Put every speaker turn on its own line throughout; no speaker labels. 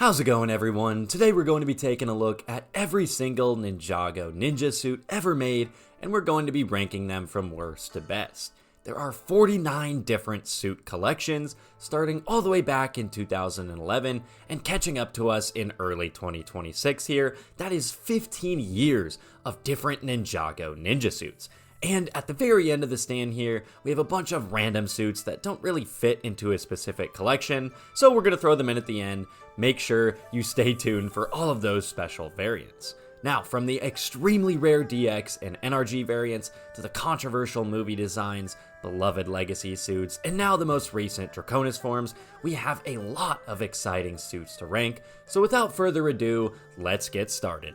How's it going, everyone? Today we're going to be taking a look at every single Ninjago ninja suit ever made, and we're going to be ranking them from worst to best. There are 49 different suit collections, starting all the way back in 2011 and catching up to us in early 2026 here. That is 15 years of different Ninjago ninja suits. And at the very end of the stand here, we have a bunch of random suits that don't really fit into a specific collection, so we're going to throw them in at the end. Make sure you stay tuned for all of those special variants. Now, from the extremely rare DX and NRG variants to the controversial movie designs, beloved legacy suits, and now the most recent draconus forms, we have a lot of exciting suits to rank. So without further ado, let's get started.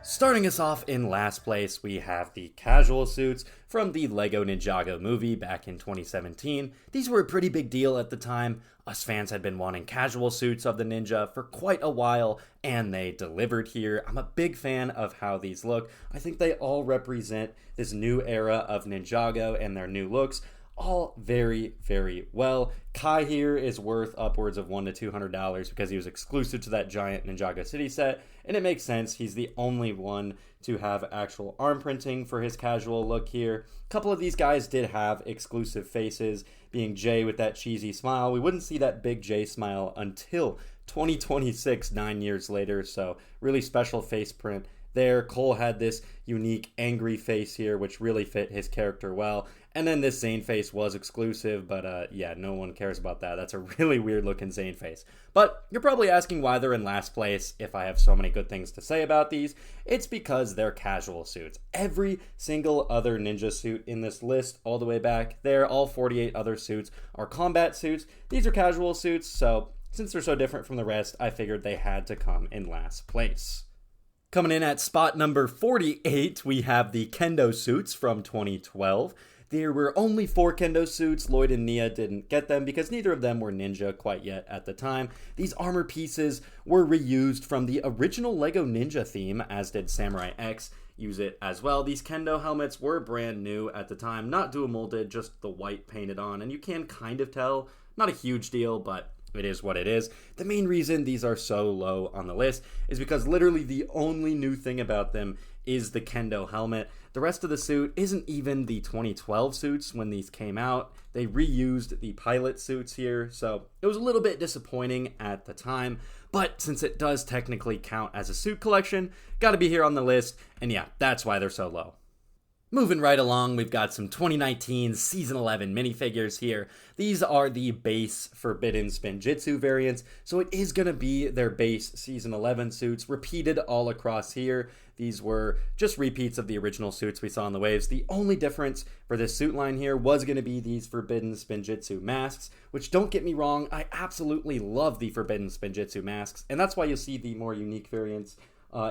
Starting us off in last place, we have the casual suits from the LEGO Ninjago movie back in 2017. These were a pretty big deal at the time. Us fans had been wanting casual suits of the ninja for quite a while, and they delivered here. I'm a big fan of how these look. I think they all represent this new era of Ninjago and their new looks. All very, very well. Kai here is worth upwards of $100 to $200 because he was exclusive to that giant Ninjago City set, and it makes sense. He's the only one to have actual arm printing for his casual look here. A couple of these guys did have exclusive faces, being Jay with that cheesy smile. We wouldn't see that big Jay smile until 2026, 9 years later, so really special face print there. Cole had this unique angry face here, which really fit his character well. And then this Zane face was exclusive, but yeah, no one cares about that. That's a really weird looking Zane face. But you're probably asking why they're in last place if I have so many good things to say about these. It's because they're casual suits. Every single other ninja suit in this list, all the way back there, all 48 other suits are combat suits. These are casual suits, so since they're so different from the rest, I figured they had to come in last place. Coming in at spot number 48, we have the Kendo suits from 2012. There were only 4 Kendo suits. Lloyd and Nia didn't get them because neither of them were ninja quite yet at the time. These armor pieces were reused from the original LEGO Ninja theme, as did Samurai X use it as well. These Kendo helmets were brand new at the time, not dual molded, just the white painted on, and you can kind of tell. Not a huge deal, but it is what it is. The main reason these are so low on the list is because literally the only new thing about them is the Kendo helmet. The rest of the suit isn't even the 2012 suits when these came out. They reused the pilot suits here, so it was a little bit disappointing at the time, but since it does technically count as a suit collection, gotta be here on the list, and yeah, that's why they're so low. Moving right along, we've got some 2019 Season 11 minifigures here. These are the base Forbidden Spinjitzu variants, so it is going to be their base Season 11 suits repeated all across here. These were just repeats of the original suits we saw in the waves. The only difference for this suit line here was going to be these Forbidden Spinjitzu masks, which, don't get me wrong, I absolutely love the Forbidden Spinjitzu masks, and that's why you'll see the more unique variants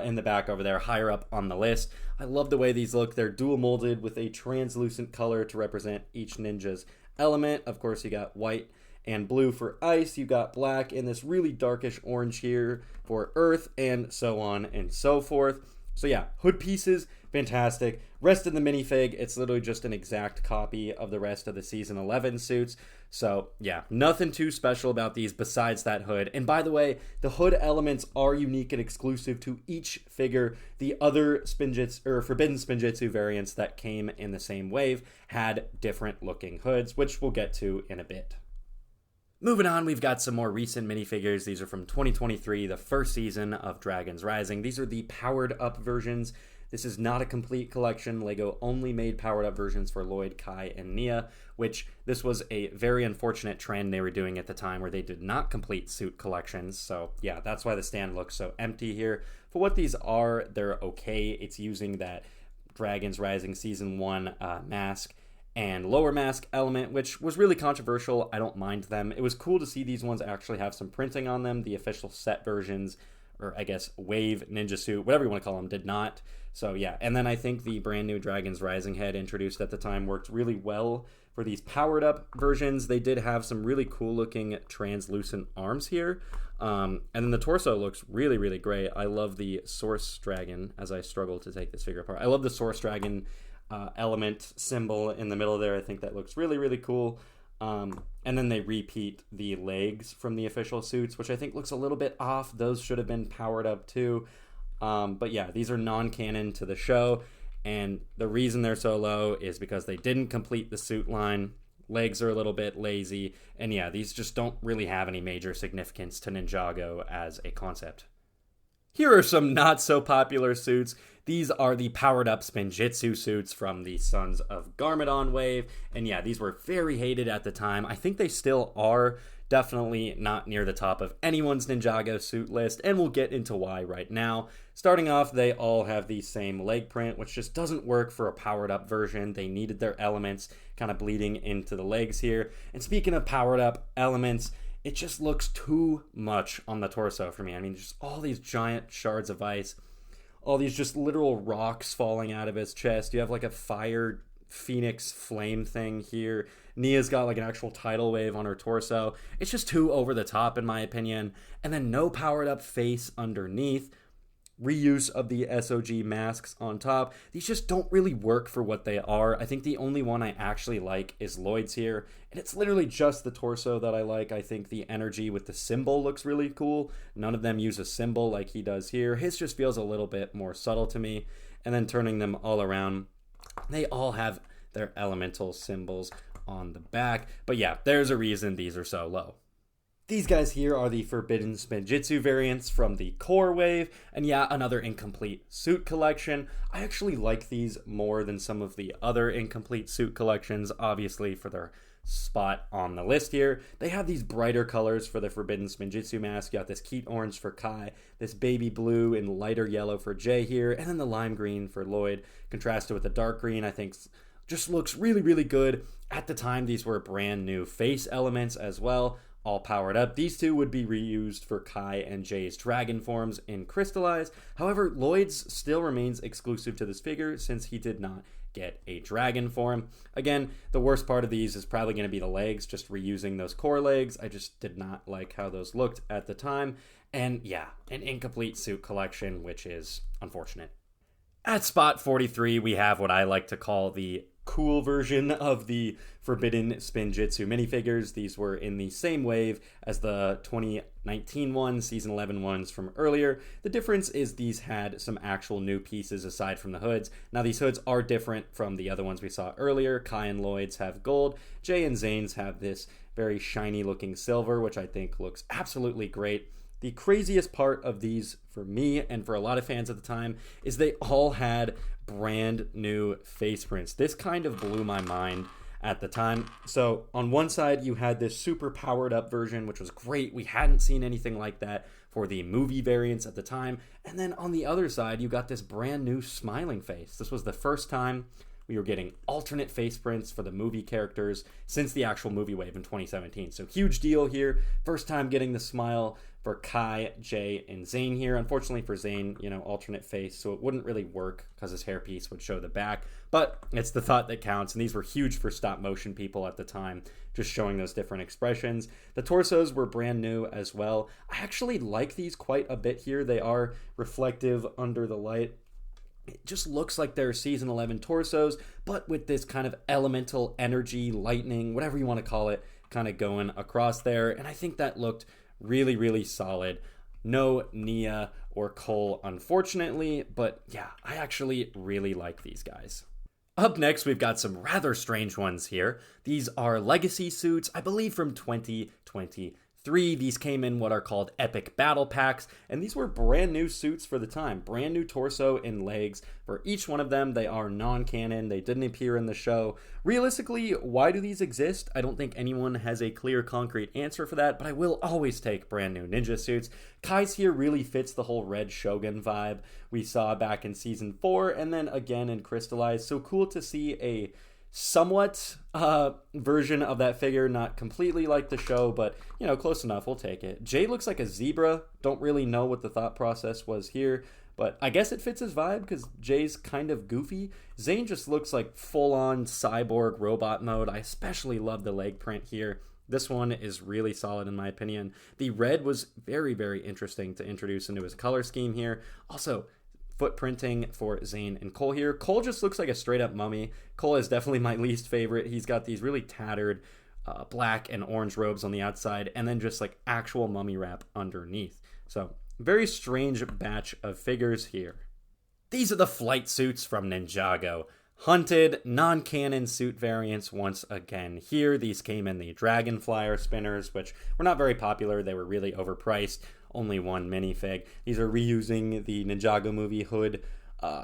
in the back over there, higher up on the list. I love the way these look. They're dual molded with a translucent color to represent each ninja's element. Of course, you got white and blue for ice. You got black and this really darkish orange here for earth, and so on and so forth. So yeah, hood pieces, fantastic. Rest of the minifig, it's literally just an exact copy of the rest of the Season 11 suits. So yeah, nothing too special about these besides that hood. And by the way, the hood elements are unique and exclusive to each figure. The other Spinjitzu or Forbidden Spinjitzu variants that came in the same wave had different looking hoods, which we'll get to in a bit. Moving on, we've got some more recent minifigures. These are from 2023, the first season of Dragons Rising. These are the powered up versions. This is not a complete collection. LEGO only made powered up versions for Lloyd, Kai, and Nia, which this was a very unfortunate trend they were doing at the time where they did not complete suit collections. So yeah, that's why the stand looks so empty here. For what these are, they're okay. It's using that Dragons Rising Season 1 mask and lower mask element, which was really controversial. I don't mind them. It was cool to see these ones actually have some printing on them. The official set versions, or I guess Wave Ninja Suit, whatever you want to call them, did not. So yeah, and then I think the brand new Dragons Rising head introduced at the time worked really well for these powered up versions. They did have some really cool looking translucent arms here. And then the torso looks really, really great. I love the Source Dragon as I struggle to take this figure apart. I love the Source Dragon element symbol in the middle there. I think that looks really, really cool. And then they repeat the legs from the official suits, which I think looks a little bit off. Those should have been powered up too. But yeah, these are non-canon to the show. And the reason they're so low is because they didn't complete the suit line. Legs are a little bit lazy. And yeah, these just don't really have any major significance to Ninjago as a concept. Here are some not so popular suits. These are the powered up Spinjitzu suits from the Sons of Garmadon wave. And yeah, these were very hated at the time. I think they still are. Definitely not near the top of anyone's Ninjago suit list, and we'll get into why right now. Starting off, they all have the same leg print, which just doesn't work for a powered up version. They needed their elements kind of bleeding into the legs here. And speaking of powered up elements, it just looks too much on the torso for me. I mean, just all these giant shards of ice, all these just literal rocks falling out of his chest. You have like a fire phoenix flame thing here. Nia's got like an actual tidal wave on her torso. It's just too over the top in my opinion. And then no powered up face underneath. Reuse of the SOG masks on top. These just don't really work for what they are. I think the only one I actually like is Lloyd's here. And it's literally just the torso that I like. I think the energy with the symbol looks really cool. None of them use a symbol like he does here. His just feels a little bit more subtle to me. And then turning them all around, they all have their elemental symbols on the back. But yeah, there's a reason these are so low. These guys here are the Forbidden Spinjitzu variants from the core wave, and yeah, another incomplete suit collection. I actually like these more than some of the other incomplete suit collections, obviously for their spot on the list here. They have these brighter colors for the Forbidden Spinjitzu mask. You got this Keat orange for Kai, this baby blue and lighter yellow for Jay here, and then the lime green for Lloyd, contrasted with the dark green. I think just looks really, really good. At the time, these were brand new face elements as well, all powered up. These two would be reused for Kai and Jay's dragon forms in Crystallized. However, Lloyd's still remains exclusive to this figure since he did not get a dragon form. Again, the worst part of these is probably going to be the legs, just reusing those core legs. I just did not like how those looked at the time. And yeah, an incomplete suit collection, which is unfortunate. At spot 43, we have what I like to call the cool version of the Forbidden Spinjitzu minifigures. These were in the same wave as the 2019 ones, season 11 ones from earlier. The difference is these had some actual new pieces aside from the hoods. Now these hoods are different from the other ones we saw earlier. Kai and Lloyd's have gold. Jay and Zane's have this very shiny looking silver, which I think looks absolutely great. The craziest part of these for me and for a lot of fans at the time is they all had brand new face prints. This kind of blew my mind at the time. So on one side you had this super powered up version, which was great. We hadn't seen anything like that for the movie variants at the time. And then on the other side you got this brand new smiling face. This was the first time we were getting alternate face prints for the movie characters since the actual movie wave in 2017. So huge deal here. First time getting the smile for Kai, Jay, and Zane here. Unfortunately for Zane, alternate face, so it wouldn't really work because his hairpiece would show the back. But it's the thought that counts, and these were huge for stop motion people at the time, just showing those different expressions. The torsos were brand new as well. I actually like these quite a bit here. They are reflective under the light. It just looks like they're season 11 torsos, but with this kind of elemental energy, lightning, whatever you want to call it, kind of going across there. And I think that looked really, really solid. No Nia or Cole, unfortunately, but yeah, I actually really like these guys. Up next, we've got some rather strange ones here. These are legacy suits, I believe from 2023. These came in what are called epic battle packs, and these were brand new suits for the time. Brand new torso and legs for each one of them. They are non-canon. They didn't appear in the show. Realistically, why do these exist? I don't think anyone has a clear, concrete answer for that, but I will always take brand new ninja suits. Kai's here really fits the whole Red Shogun vibe we saw back in season 4, and then again in Crystallized. So cool to see a somewhat version of that figure, not completely like the show, but close enough. We'll take it. Jay looks like a zebra. Don't really know what the thought process was here, but I guess it fits his vibe because Jay's kind of goofy. Zane just looks like full-on cyborg robot mode. I especially love the leg print here. This one is really solid in my opinion. The red was very, very interesting to introduce into his color scheme here. Also, footprinting for Zane and Cole here. Cole just looks like a straight up mummy. Cole is definitely my least favorite. He's got these really tattered black and orange robes on the outside, and then just like actual mummy wrap underneath. So very strange batch of figures here. These are the flight suits from Ninjago. Hunted, non-canon suit variants once again here. These came in the Dragon Flyer spinners, which were not very popular. They were really overpriced. Only one minifig. These are reusing the Ninjago movie hood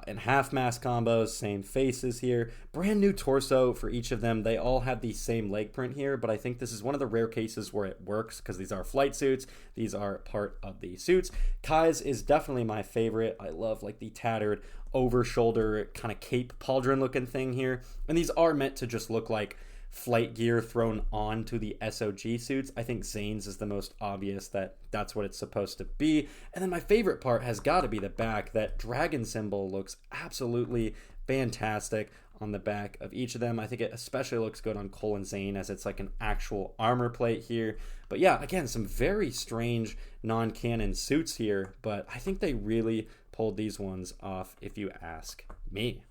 and half mask combos. Same faces here. Brand new torso for each of them. They all have the same leg print here, but I think this is one of the rare cases where it works because these are flight suits. These are part of the suits. Kai's is definitely my favorite. I love like the tattered over shoulder kind of cape pauldron looking thing here, and these are meant to just look like flight gear thrown onto the SOG suits. I think Zane's is the most obvious that that's what it's supposed to be. And then my favorite part has got to be the back. That dragon symbol looks absolutely fantastic on the back of each of them. I think it especially looks good on Cole and Zane as it's like an actual armor plate here. But yeah, again, some very strange non-canon suits here, but I think they really pulled these ones off if you ask me.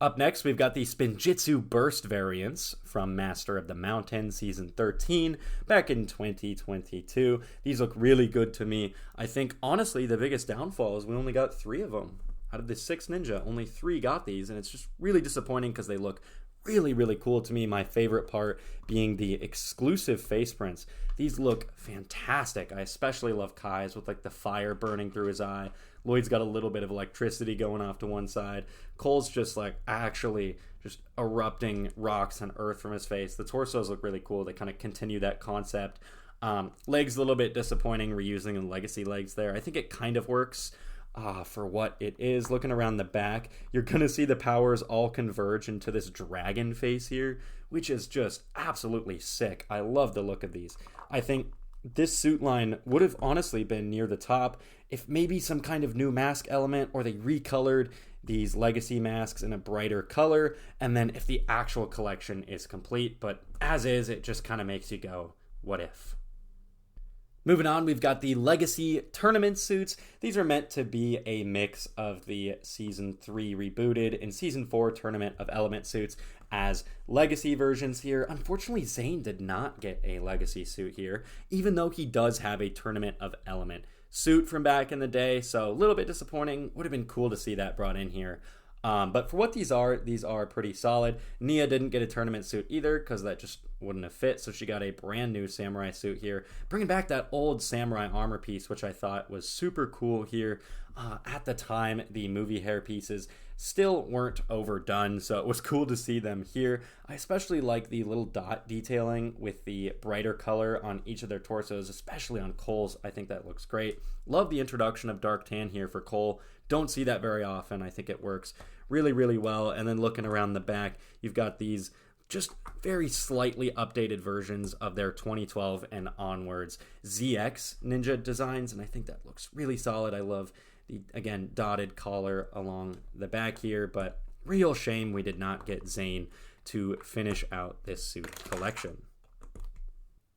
Up next, we've got the Spinjitzu Burst variants from Master of the Mountain Season 13 back in 2022. These look really good to me. I think, honestly, the biggest downfall is we only got 3 of them. Out of the 6 ninja, only 3 got these, and it's just really disappointing because they look really, really cool to me. My favorite part being the exclusive face prints. These look fantastic. I especially love Kai's with like the fire burning through his eye. Lloyd's got a little bit of electricity going off to one side. Cole's just like actually just erupting rocks and earth from his face. The torsos look really cool. They kind of continue that concept. Legs a little bit disappointing, reusing the legacy legs there. I think it kind of works for what it is. Looking around the back, you're going to see the powers all converge into this dragon face here, which is just absolutely sick. I love the look of these. I think this suit line would have honestly been near the top if maybe some kind of new mask element, or they recolored these legacy masks in a brighter color, and then if the actual collection is complete. But as is, it just kind of makes you go, what if? Moving on, we've got the Legacy Tournament suits. These are meant to be a mix of the Season 3 Rebooted and Season 4 Tournament of Element suits as Legacy versions here. Unfortunately, Zane did not get a Legacy suit here, even though he does have a Tournament of Element suit from back in the day, so a little bit disappointing. Would have been cool to see that brought in here. But for what these are pretty solid. Nia didn't get a tournament suit either because that just wouldn't have fit, so she got a brand new samurai suit here, bringing back that old samurai armor piece, which I thought was super cool here. At the time, the movie hair pieces still weren't overdone, so it was cool to see them here. I especially like the little dot detailing with the brighter color on each of their torsos, especially on Cole's. I think that looks great. Love the introduction of dark tan here for Cole. Don't see that very often. I think it works really, really well. And then looking around the back, you've got these just very slightly updated versions of their 2012 and onwards ZX Ninja designs, and I think that looks really solid. I love the, again, dotted collar along the back here, but real shame we did not get Zane to finish out this suit collection.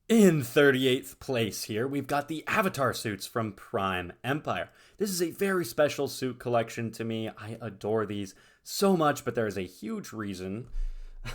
In 38th place here, we've got the Avatar suits from Prime Empire. This is a very special suit collection to me. I adore these so much, but there is a huge reason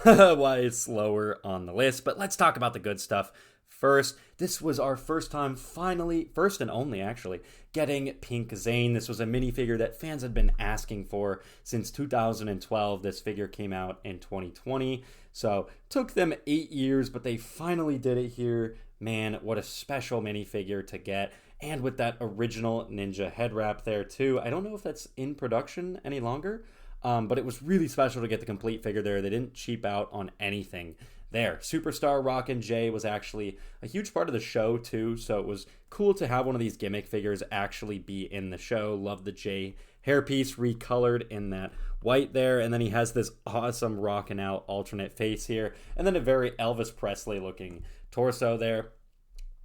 why it's lower on the list. But let's talk about the good stuff first. This was our first time finally, first and only actually, getting Pink Zane. This was a minifigure that fans had been asking for since 2012. This figure came out in 2020. So took them 8 years, but they finally did it here. Man, what a special minifigure to get. And with that original ninja head wrap there too. I don't know if that's in production any longer, but it was really special to get the complete figure there. They didn't cheap out on anything there. Superstar Rockin' Jay was actually a huge part of the show too, so it was cool to have one of these gimmick figures actually be in the show. Love the Jay hairpiece recolored in that white there, and then he has this awesome rockin' out alternate face here, and then a very Elvis Presley looking torso there.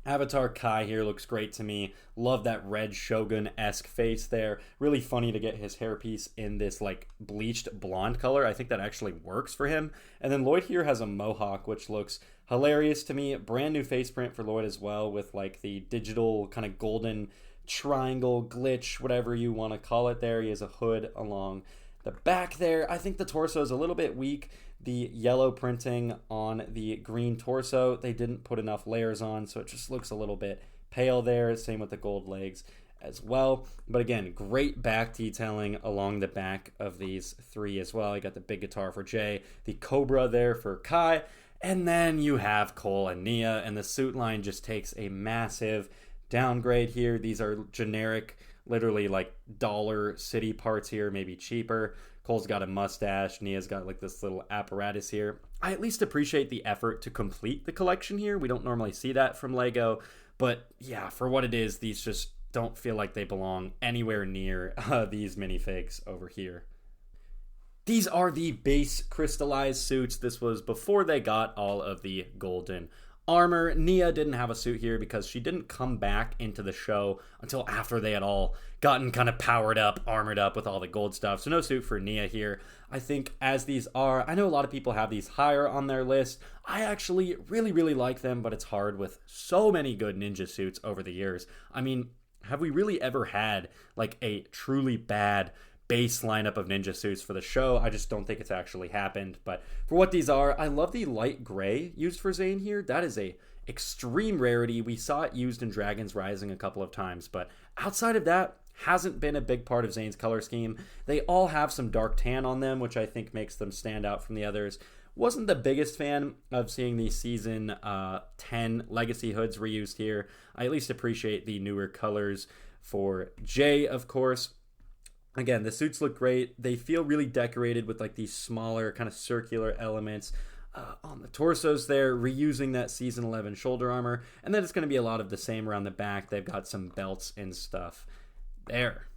Avatar Kai here looks great to me. Love that red Shogun-esque face there. Really funny to get his hairpiece in this like bleached blonde color. I think that actually works for him. And then Lloyd here has a mohawk, which looks hilarious to me. Brand new face print for Lloyd as well, with like the digital kind of golden triangle glitch, whatever you want to call it there. He has a hood along the back there. I think the torso is a little bit weak. The yellow printing on the green torso, they didn't put enough layers on, so it just looks a little bit pale there. Same with the gold legs as well. But again, great back detailing along the back of these three as well. You got the big guitar for Jay, the cobra there for Kai, and then you have Cole and Nia, and the suit line just takes a massive downgrade here. These are generic, literally like dollar city parts here, maybe cheaper. Cole's got a mustache. Nia's got like this little apparatus here. I at least appreciate the effort to complete the collection here. We don't normally see that from Lego. But yeah, for what it is, these just don't feel like they belong anywhere near these minifigs over here. These are the base crystallized suits. This was before they got all of the golden armor. Nia didn't have a suit here because she didn't come back into the show until after they had all gotten kind of powered up, armored up with all the gold stuff. So no suit for Nia here. I think as these are, I know a lot of people have these higher on their list. I actually really like them, but it's hard with so many good ninja suits over the years. I mean, have we really ever had like a truly bad base lineup of ninja suits for the show? I just don't think it's actually happened. But for what these are, I love the light gray used for Zane here. That is a extreme rarity. We saw it used in Dragons Rising a couple of times, but outside of that, hasn't been a big part of Zane's color scheme. They all have some dark tan on them, which I think makes them stand out from the others. Wasn't the biggest fan of seeing the season 10 legacy hoods reused here. I at least appreciate the newer colors for Jay, of course. Again, the suits look great. They feel really decorated with like these smaller kind of circular elements on the torsos there, reusing that season 11 shoulder armor. And then it's going to be a lot of the same around the back. They've got some belts and stuff there.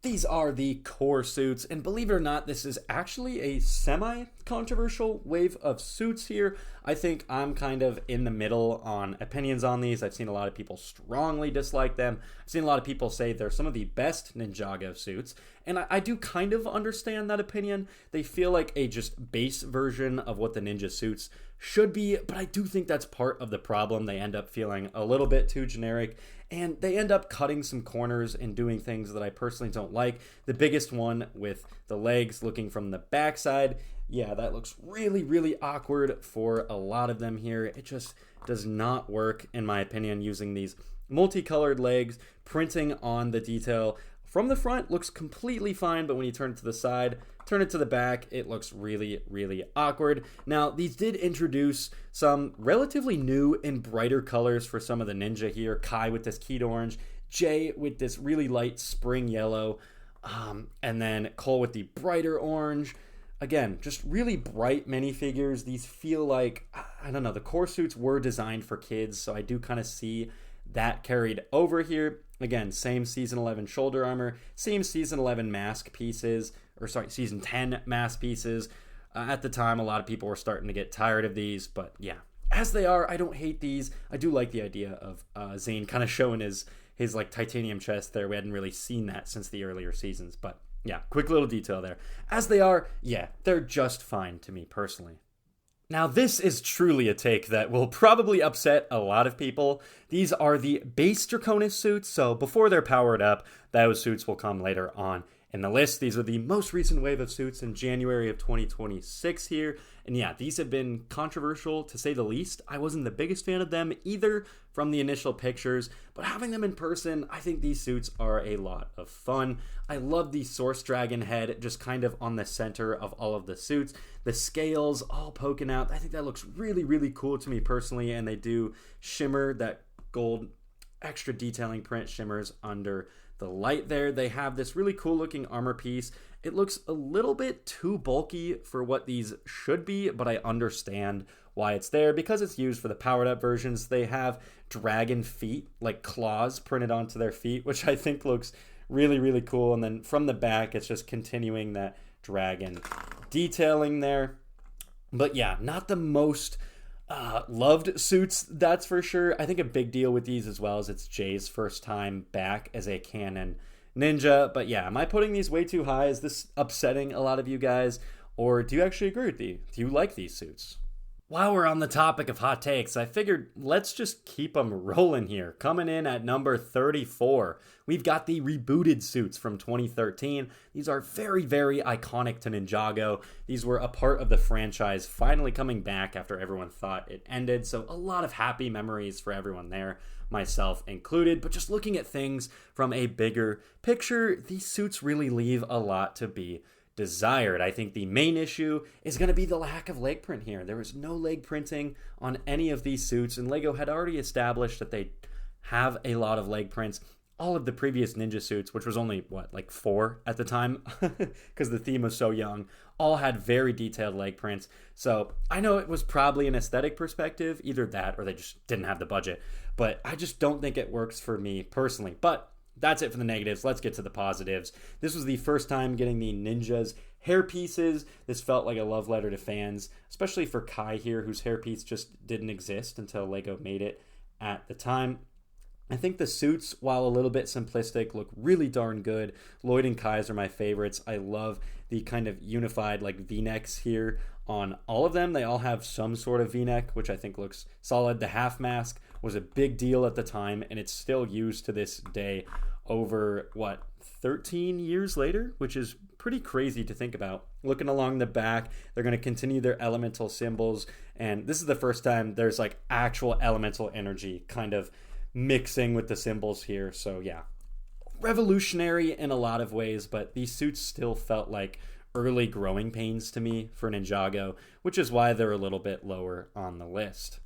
These are the core suits, and believe it or not, this is actually a semi-controversial wave of suits here. I think I'm kind of in the middle on opinions on these. I've seen a lot of people strongly dislike them. I've seen a lot of people say they're some of the best Ninjago suits, and I do kind of understand that opinion. They feel like a just base version of what the ninja suits should be, but I do think that's part of the problem. They end up feeling a little bit too generic, and they end up cutting some corners and doing things that I personally don't like. The biggest one with the legs looking from the backside, yeah, that looks really awkward for a lot of them here. It just does not work, in my opinion, using these multicolored legs. Printing on the detail from the front looks completely fine, but when you turn it to the side, turn it to the back, it looks really awkward. Now, these did introduce some relatively new and brighter colors for some of the ninja here. Kai with this Keto orange, Jay with this really light spring yellow, and then Cole with the brighter orange. Again, just really bright minifigures. These feel like, I don't know, the core suits were designed for kids, so I do kind of see that carried over here. Again, same season 11 shoulder armor, same season 11 mask pieces, season 10 mask pieces. At the time, a lot of people were starting to get tired of these, but yeah, as they are, I don't hate these. I do like the idea of Zane kind of showing his like titanium chest there. We hadn't really seen that since the earlier seasons, but yeah, quick little detail there. As they are, yeah, they're just fine to me personally. Now, this is truly a take that will probably upset a lot of people. These are the base draconus suits, so before they're powered up, those suits will come later on in the list. These are the most recent wave of suits in January of 2026 here. And yeah, these have been controversial to say the least. I wasn't the biggest fan of them either from the initial pictures, but having them in person, I think these suits are a lot of fun. I love the Source Dragon head just kind of on the center of all of the suits. The scales all poking out. I think that looks really cool to me personally, and they do shimmer. That gold extra detailing print shimmers under the light there. They have this really cool looking armor piece. It looks a little bit too bulky for what these should be, but I understand why it's there because it's used for the powered up versions. They have dragon feet, like claws printed onto their feet, which I think looks really cool. And then from the back, it's just continuing that dragon detailing there. But yeah, not the most loved suits, that's for sure. I think a big deal with these as well is it's Jay's first time back as a canon ninja. But yeah, am I putting these way too high? Is this upsetting a lot of you guys? Or do you actually agree with me? Do you like these suits? While we're on the topic of hot takes, I figured let's just keep them rolling here. Coming in at number 34, we've got the Rebooted suits from 2013. These are very, very iconic to Ninjago. These were a part of the franchise finally coming back after everyone thought it ended, so a lot of happy memories for everyone there, myself included. But just looking at things from a bigger picture, these suits really leave a lot to be desired. I think the main issue is going to be the lack of leg print here. There was no leg printing on any of these suits, and LEGO had already established that they have a lot of leg prints. All of the previous ninja suits, which was only, like 4 at the time, because the theme was so young, all had very detailed leg prints. So I know it was probably an aesthetic perspective, either that or they just didn't have the budget, but I just don't think it works for me personally. But that's it for the negatives. Let's get to the positives. This was the first time getting the Ninja's hair pieces. This felt like a love letter to fans, especially for Kai here, whose hairpiece just didn't exist until LEGO made it at the time. I think the suits, while a little bit simplistic, look really darn good. Lloyd and Kai's are my favorites. I love the kind of unified V-necks here on all of them. They all have some sort of V-neck, which I think looks solid. The half mask was a big deal at the time, and it's still used to this day over, 13 years later, which is pretty crazy to think about. Looking along the back, they're going to continue their elemental symbols, and this is the first time there's actual elemental energy kind of mixing with the symbols here. So yeah, revolutionary in a lot of ways, but these suits still felt like early growing pains to me for Ninjago, which is why they're a little bit lower on the list.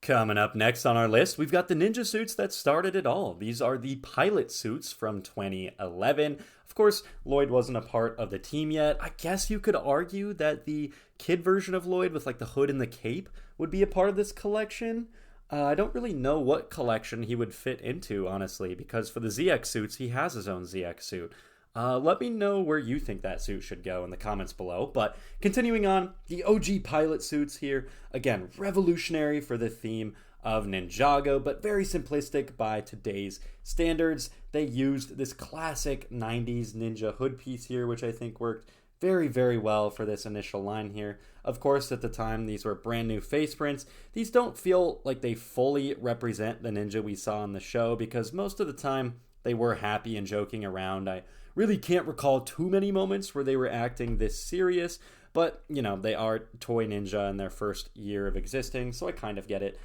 Coming up next on our list, we've got the ninja suits that started it all. These are the pilot suits from 2011. Of course, Lloyd wasn't a part of the team yet. I guess you could argue that the kid version of Lloyd with the hood and the cape would be a part of this collection. I don't really know what collection he would fit into, honestly, because for the ZX suits, he has his own ZX suit. Let me know where you think that suit should go in the comments below. But continuing on, the OG pilot suits here. Again, revolutionary for the theme of Ninjago, but very simplistic by today's standards. They used this classic 90s ninja hood piece here, which I think worked very, very well for this initial line here. Of course, at the time, these were brand new face prints. These don't feel like they fully represent the ninja we saw in the show, because most of the time they were happy and joking around. I really can't recall too many moments where they were acting this serious, but, they are toy ninja in their first year of existing, so I kind of get it.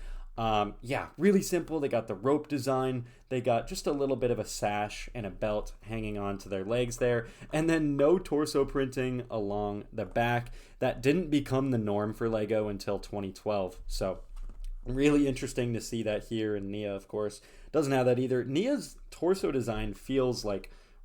Really simple. They got the rope design. They got just a little bit of a sash and a belt hanging on to their legs there, and then no torso printing along the back. That didn't become the norm for LEGO until 2012, so really interesting to see that here. And Nia, of course, doesn't have that either. Nia's torso design feels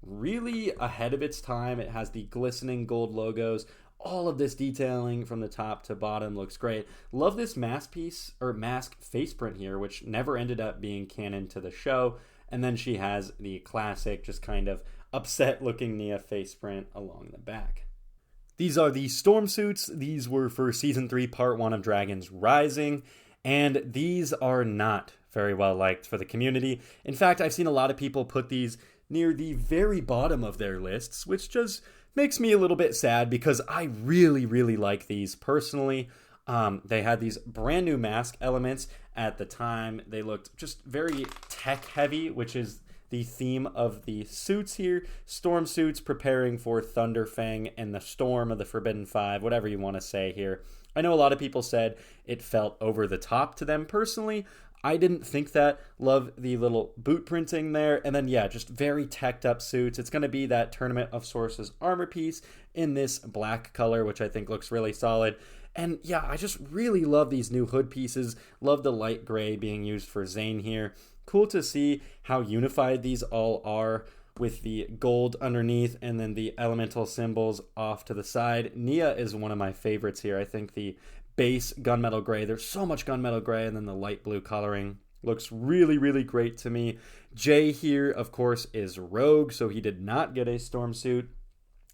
really ahead of its time. It has the glistening gold logos. All of this detailing from the top to bottom looks great. Love this mask face print here, which never ended up being canon to the show. And then she has the classic, just kind of upset looking Nia face print along the back. These are the storm suits. These were for season 3, part 1 of Dragons Rising. And these are not very well liked for the community. In fact, I've seen a lot of people put these near the very bottom of their lists, which just makes me a little bit sad, because I really, really like these personally. They had these brand new mask elements at the time. They looked just very tech heavy, which is the theme of the suits here. Storm suits preparing for Thunderfang and the storm of the Forbidden Five, whatever you want to say here. I know a lot of people said it felt over the top to them personally. I didn't think that. Love the little boot printing there. And then, just very teched up suits. It's going to be that Tournament of Sources armor piece in this black color, which I think looks really solid. And I just really love these new hood pieces. Love the light gray being used for Zane here. Cool to see how unified these all are, with the gold underneath and then the elemental symbols off to the side. Nia is one of my favorites here. I think the base gunmetal gray, there's so much gunmetal gray, and then the light blue coloring looks really, really great to me. Jay here, of course, is Rogue, so he did not get a storm suit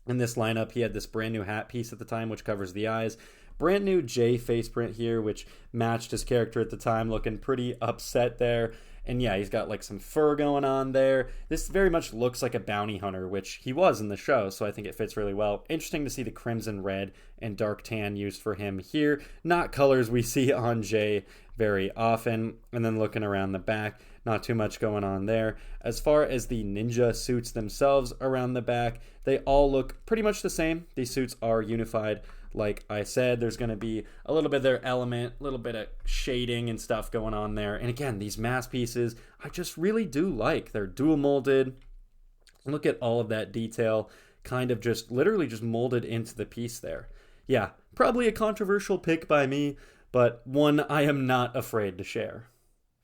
in this lineup. He had this brand new hat piece at the time, which covers the eyes. Brand new Jay face print here, which matched his character at the time, looking pretty upset there. And yeah, he's got like some fur going on there. This very much looks like a bounty hunter, which he was in the show, so I think it fits really well. Interesting to see the crimson red and dark tan used for him here. Not colors we see on Jay very often. And then looking around the back, not too much going on there. As far as the ninja suits themselves around the back, they all look pretty much the same. These suits are unified. Like I said, there's going to be a little bit of their element, a little bit of shading and stuff going on there. And again, these mask pieces, I just really do like. They're dual molded. Look at all of that detail, kind of just literally just molded into the piece there. Yeah, probably a controversial pick by me, but one I am not afraid to share.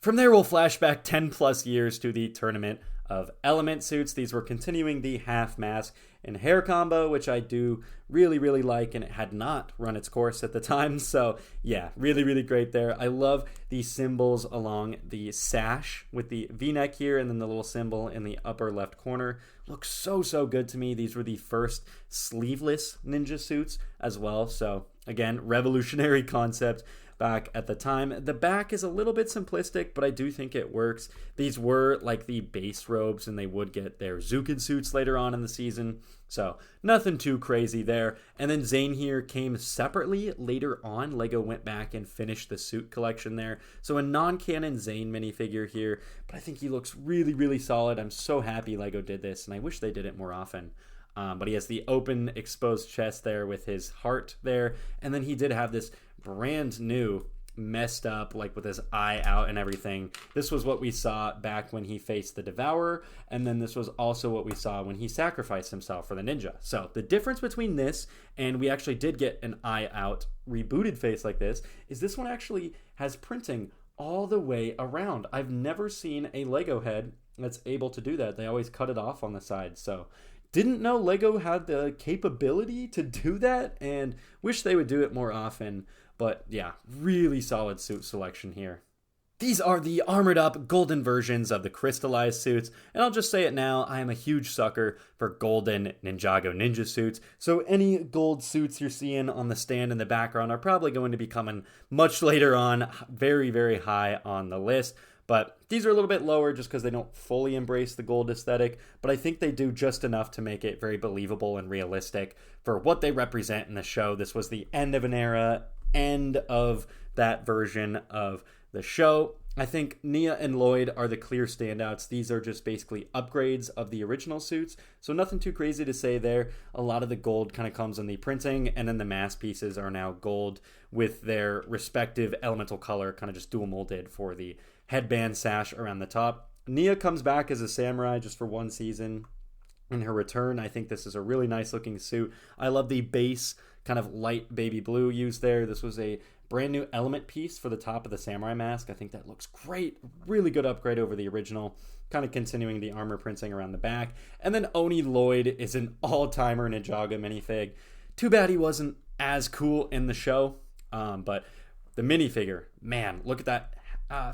From there, we'll flash back 10 plus years to the Tournament of Element suits. These were continuing the half mask and hair combo, which I do really, really like, and it had not run its course at the time. So yeah, really, really great there. I love the symbols along the sash with the V-neck here and then the little symbol in the upper left corner. Looks so, so good to me. These were the first sleeveless ninja suits as well. So again, revolutionary concept back at the time. The back is a little bit simplistic, but I do think it works. These were like the base robes, and they would get their Zukan suits later on in the season, so nothing too crazy there. And then Zane here came separately later on. Lego went back and finished the suit collection there, so a non-canon Zane minifigure here, but I think he looks really, really solid. I'm so happy Lego did this, and I wish they did it more often. But he has the open exposed chest there with his heart there, and then he did have this brand new messed up, like with his eye out and everything. This was what we saw back when he faced the Devourer, and then this was also what we saw when he sacrificed himself for the ninja. So the difference between this and we actually did get an eye out rebooted face like this one actually has printing all the way around. I've never seen a Lego head that's able to do that. They always cut it off on the side. So didn't know Lego had the capability to do that, and wish they would do it more often. But yeah, really solid suit selection here. These are the armored up golden versions of the Crystallized suits, and I'll just say it now, I am a huge sucker for golden Ninjago ninja suits, so any gold suits you're seeing on the stand in the background are probably going to be coming much later on, very, very high on the list. But these are a little bit lower just because they don't fully embrace the gold aesthetic, but I think they do just enough to make it very believable and realistic for what they represent in the show. This was the end of an era, end of that version of the show. I think Nia and Lloyd are the clear standouts. These are just basically upgrades of the original suits, so nothing too crazy to say there. A lot of the gold kind of comes in the printing, and then the mask pieces are now gold with their respective elemental color kind of just dual molded for the headband sash around the top. Nia comes back as a samurai just for one season. In her return, I think this is a really nice looking suit. I love the base kind of light baby blue used there. This was a brand new element piece for the top of the samurai mask. I think that looks great. Really good upgrade over the original. Kind of continuing the armor printing around the back. And then Oni Lloyd is an all-timer Ninjago minifig. Too bad he wasn't as cool in the show. But the minifigure, man, look at that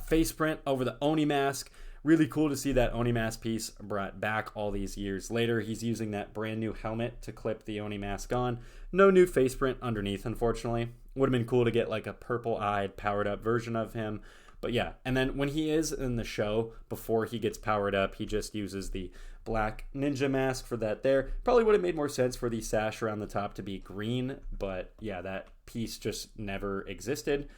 face print over the Oni mask. Really cool to see that Oni mask piece brought back all these years later. He's using that brand new helmet to clip the Oni mask on. No new face print underneath, unfortunately. Would have been cool to get like a purple-eyed, powered-up version of him. But yeah, and then when he is in the show, before he gets powered up, he just uses the black ninja mask for that there. Probably would have made more sense for the sash around the top to be green, but yeah, that piece just never existed.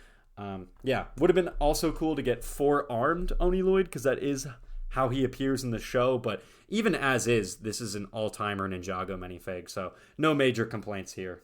Yeah, would have been also cool to get four-armed Oni Lloyd, because that is how he appears in the show, but even as is, this is an all-timer Ninjago minifig, so no major complaints here.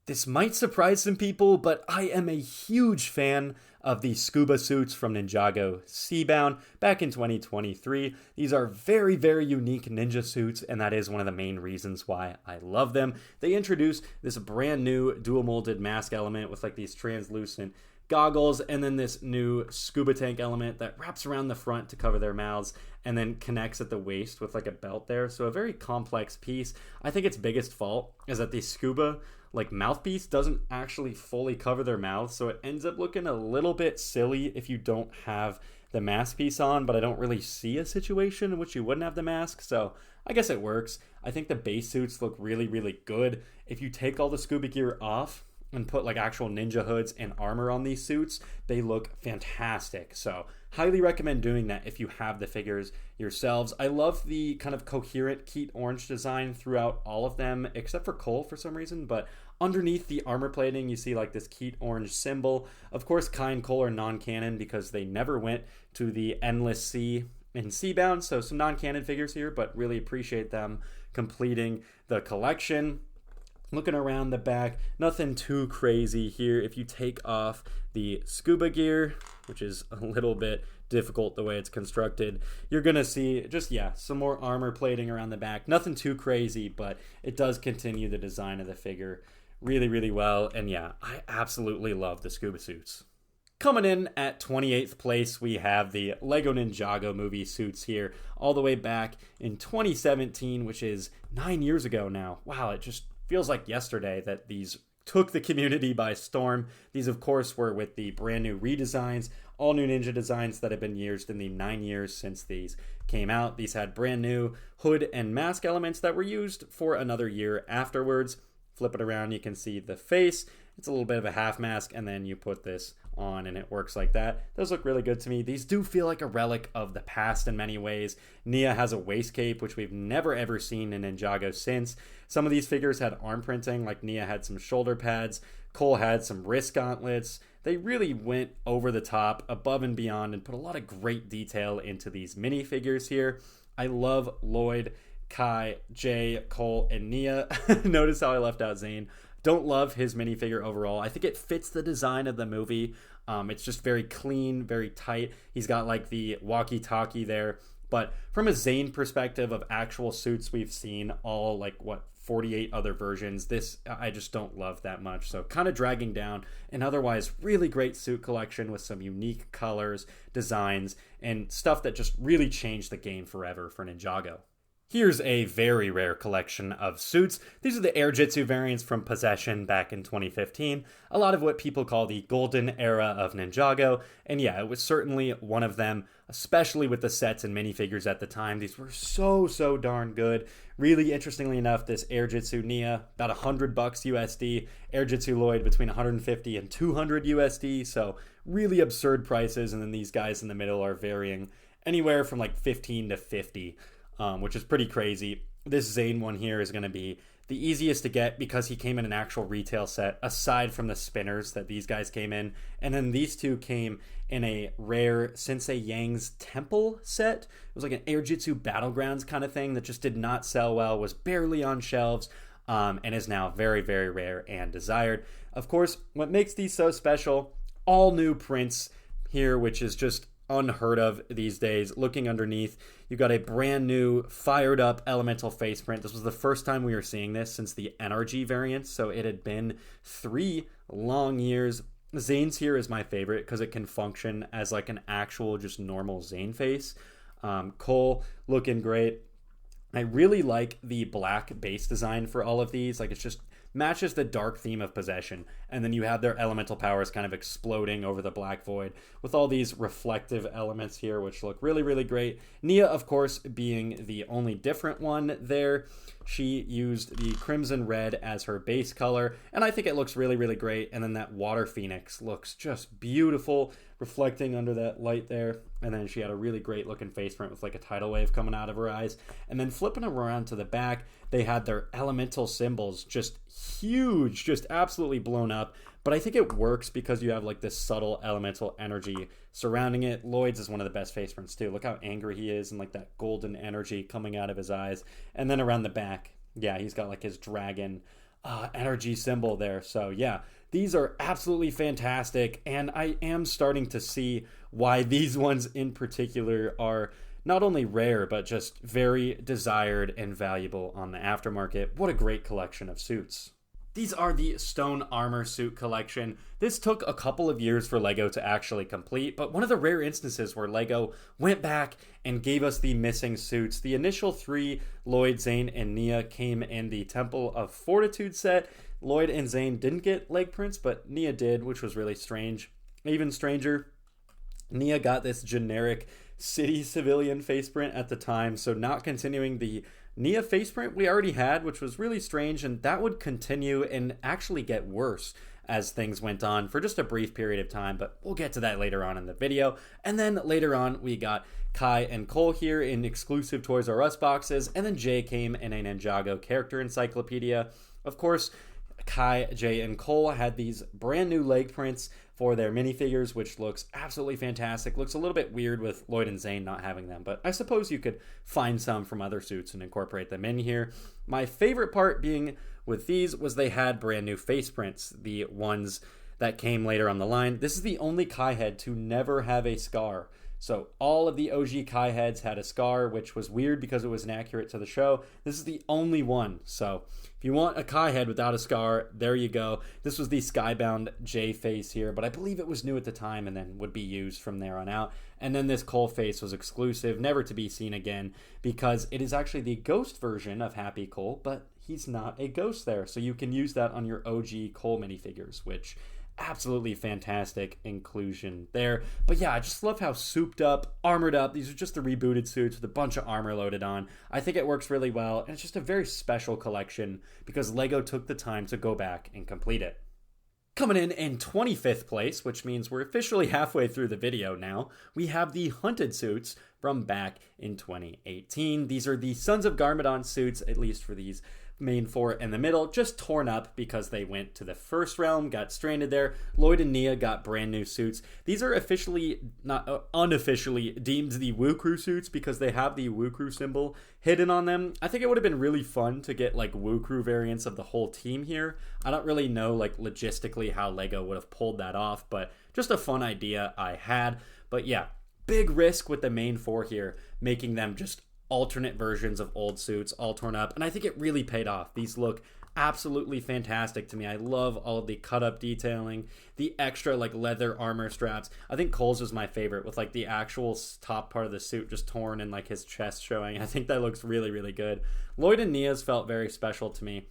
This might surprise some people, but I am a huge fan of the Scuba suits from Ninjago Skybound back in 2023. These are very, very unique ninja suits, and that is one of the main reasons why I love them. They introduced this brand new dual-molded mask element with like these translucent goggles, and then this new scuba tank element that wraps around the front to cover their mouths and then connects at the waist with like a belt there. So a very complex piece. I think its biggest fault is that the scuba like mouthpiece doesn't actually fully cover their mouths, so it ends up looking a little bit silly if you don't have the mask piece on, but I don't really see a situation in which you wouldn't have the mask, so I guess it works. I think the base suits look really, really good. If you take all the scuba gear off and put like actual ninja hoods and armor on these suits, they look fantastic. So highly recommend doing that if you have the figures yourselves. I love the kind of coherent Keat orange design throughout all of them, except for Cole for some reason, but underneath the armor plating, you see like this Keat orange symbol. Of course, Kai and Cole are non-canon because they never went to the Endless Sea in Seabound, so some non-canon figures here, but really appreciate them completing the collection. Looking around the back, nothing too crazy here. If you take off the scuba gear, which is a little bit difficult the way it's constructed, you're gonna see just, some more armor plating around the back. Nothing too crazy, but it does continue the design of the figure really, really well. And I absolutely love the scuba suits. Coming in at 28th place, we have the LEGO Ninjago movie suits here, all the way back in 2017, which is 9 years ago now. Wow, it just feels like yesterday that these took the community by storm. These, of course, were with the brand new redesigns, all new ninja designs that have been used in the 9 years since these came out. These had brand new hood and mask elements that were used for another year afterwards. Flip it around, you can see the face. It's a little bit of a half mask, and then you put this on and it works like that. Those look really good to me. These do feel like a relic of the past in many ways. Nia has a waist cape, which we've never ever seen in Ninjago since. Some of these figures had arm printing, like Nia had some shoulder pads. Cole had some wrist gauntlets. They really went over the top, above and beyond, and put a lot of great detail into these minifigures here. I love Lloyd, Kai, Jay, Cole, and Nia. Notice how I left out Zane. Don't love his minifigure overall. I think it fits the design of the movie. It's just very clean, very tight. He's got like the walkie-talkie there. But from a Zane perspective of actual suits we've seen, all 48 other versions, this I just don't love that much. So kind of dragging down an otherwise really great suit collection with some unique colors, designs, and stuff that just really changed the game forever for Ninjago. Here's a very rare collection of suits. These are the Airjitzu variants from Possession back in 2015. A lot of what people call the golden era of Ninjago. And it was certainly one of them, especially with the sets and minifigures at the time. These were so darn good. Really interestingly enough, this Airjitzu Nia, about $100 USD. Airjitzu Lloyd between 150 and 200 USD. So really absurd prices. And then these guys in the middle are varying anywhere from 15 to 50. Which is pretty crazy. This Zane one here is going to be the easiest to get because he came in an actual retail set, aside from the spinners that these guys came in. And then these two came in a rare Sensei Yang's Temple set. It was like an Airjitzu Battlegrounds kind of thing that just did not sell well, was barely on shelves, and is now very, very rare and desired. Of course, what makes these so special, all new prints here, which is just unheard of these days. Looking underneath, you got a brand new fired up elemental face print. This was the first time we were seeing this since the NRG variant, so it had been 3 long years. Zane's here is my favorite because it can function as an actual just normal Zane face. Cole looking great. I really like the black base design for all of these. It's just matches the dark theme of Possession, and then you have their elemental powers kind of exploding over the black void with all these reflective elements here, which look really, really great. Nia, of course, being the only different one there. She used the crimson red as her base color, and I think it looks really, really great. And then that water phoenix looks just beautiful, reflecting under that light there. And then she had a really great looking face print with a tidal wave coming out of her eyes. And then flipping around to the back, they had their elemental symbols just huge, just absolutely blown up. But I think it works because you have this subtle elemental energy surrounding it. Lloyd's is one of the best face prints too. Look how angry he is and that golden energy coming out of his eyes. And then around the back, he's got his dragon energy symbol there. So these are absolutely fantastic. And I am starting to see why these ones in particular are not only rare, but just very desired and valuable on the aftermarket. What a great collection of suits. These are the Stone Armor suit collection. This took a couple of years for LEGO to actually complete, but one of the rare instances where LEGO went back and gave us the missing suits. The initial 3, Lloyd, Zane, and Nia, came in the Temple of Fortitude set. Lloyd and Zane didn't get leg prints, but Nia did, which was really strange. Even stranger, Nia got this generic city civilian face print at the time, so not continuing the Nia face print we already had, which was really strange, and that would continue and actually get worse as things went on for just a brief period of time, but we'll get to that later on in the video. And then later on, we got Kai and Cole here in exclusive Toys R Us boxes, and then Jay came in a Ninjago character encyclopedia. Of course, Kai, Jay, and Cole had these brand new leg prints for their minifigures, which looks absolutely fantastic. Looks a little bit weird with Lloyd and Zane not having them, but I suppose you could find some from other suits and incorporate them in here. My favorite part being with these was they had brand new face prints, the ones that came later on the line. This is the only Kai head to never have a scar. So all of the OG Kai heads had a scar, which was weird because it was inaccurate to the show. This is the only one. So if you want a Kai head without a scar, there you go. This was the Skybound J face here, but I believe it was new at the time and then would be used from there on out. And then this Cole face was exclusive, never to be seen again, because it is actually the ghost version of Happy Cole, but he's not a ghost there. So you can use that on your OG Cole minifigures, which absolutely fantastic inclusion there. But yeah, I just love how souped up, armored up. These are just the rebooted suits with a bunch of armor loaded on. I think it works really well, and it's just a very special collection because LEGO took the time to go back and complete it. Coming in 25th place, which means we're officially halfway through the video now, we have the Hunted suits from back in 2018. These are the Sons of Garmadon suits, at least for these main four in the middle, just torn up because they went to the first realm, got stranded there. Lloyd and Nia got brand new suits. These are officially, not unofficially, deemed the Woo Crew suits because they have the Woo Crew symbol hidden on them. I think it would have been really fun to get like Woo Crew variants of the whole team here. I don't really know like logistically how LEGO would have pulled that off, but just a fun idea I had. But yeah, big risk with the main four here, making them just alternate versions of old suits all torn up, and I think it really paid off. These look absolutely fantastic to me. I love all of the cut up detailing, the extra like leather armor straps. I think Cole's is my favorite with like the actual top part of the suit just torn and like his chest showing. I think that looks really, really good. Lloyd and Nia's felt very special to me.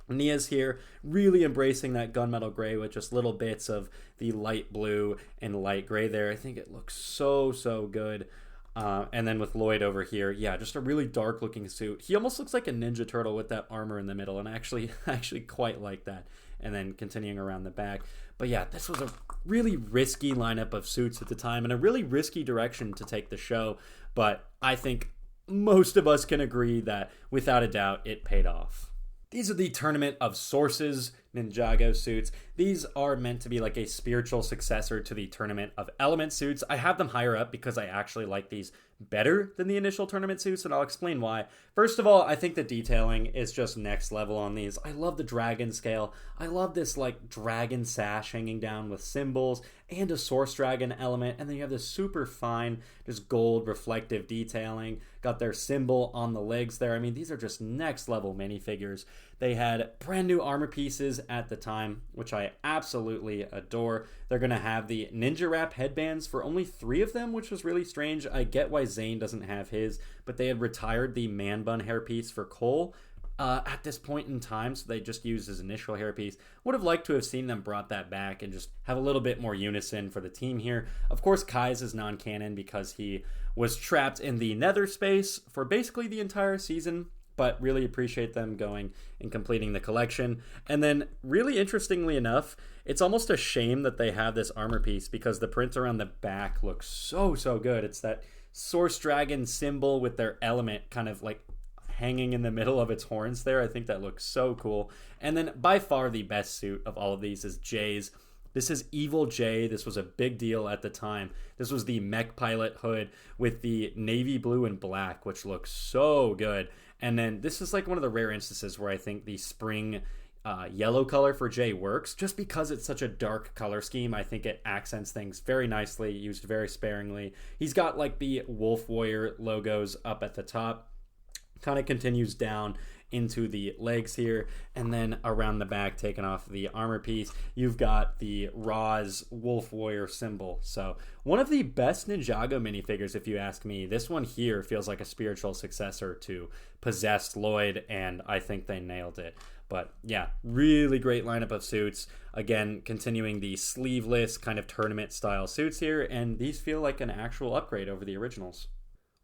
Nia's here really embracing that gunmetal gray with just little bits of the light blue and light gray there. I think it looks so good. And then with Lloyd over here, yeah, just a really dark looking suit. He almost looks like a Ninja Turtle with that armor in the middle, and I actually quite like that. And then continuing around the back. But yeah, this was a really risky lineup of suits at the time and a really risky direction to take the show. But I think most of us can agree that without a doubt, it paid off. These are the Tournament of Sources Ninjago suits. These are meant to be like a spiritual successor to the Tournament of Element suits. I have them higher up because I actually like these better than the initial tournament suits, and I'll explain why. First of all, I think the detailing is just next level on these. I love the dragon scale. I love this like dragon sash hanging down with symbols and a source dragon element, and then you have this super fine, just gold reflective detailing. Got their symbol on the legs there. I mean, these are just next level minifigures. They had brand new armor pieces at the time, which I absolutely adore. They're going to have the Ninja Wrap headbands for only 3 of them, which was really strange. I get why Zane doesn't have his, but they had retired the man bun hairpiece for Cole at this point in time, so they just used his initial hairpiece. Would have liked to have seen them brought that back and just have a little bit more unison for the team here. Of course, Kai's is non-canon because he was trapped in the nether space for basically the entire season, but really appreciate them going and completing the collection. And then, really interestingly enough, it's almost a shame that they have this armor piece because the print around the back looks so good. It's that Source Dragon symbol with their element kind of like hanging in the middle of its horns there. I think that looks so cool. And then, by far the best suit of all of these is Jay's. This is Evil Jay. This was a big deal at the time. This was the Mech pilot hood with the navy blue and black, which looks so good. And then this is like one of the rare instances where I think the spring yellow color for Jay works. Just because it's such a dark color scheme, I think it accents things very nicely, used very sparingly. He's got like the Wolf Warrior logos up at the top. Kind of continues down into the legs here, and then around the back, taking off the armor piece, you've got the Roz Wolf Warrior symbol. So one of the best Ninjago minifigures, if you ask me. This one here feels like a spiritual successor to Possessed Lloyd, and I think they nailed it. But yeah, really great lineup of suits. Again, continuing the sleeveless kind of tournament style suits here, and these feel like an actual upgrade over the originals.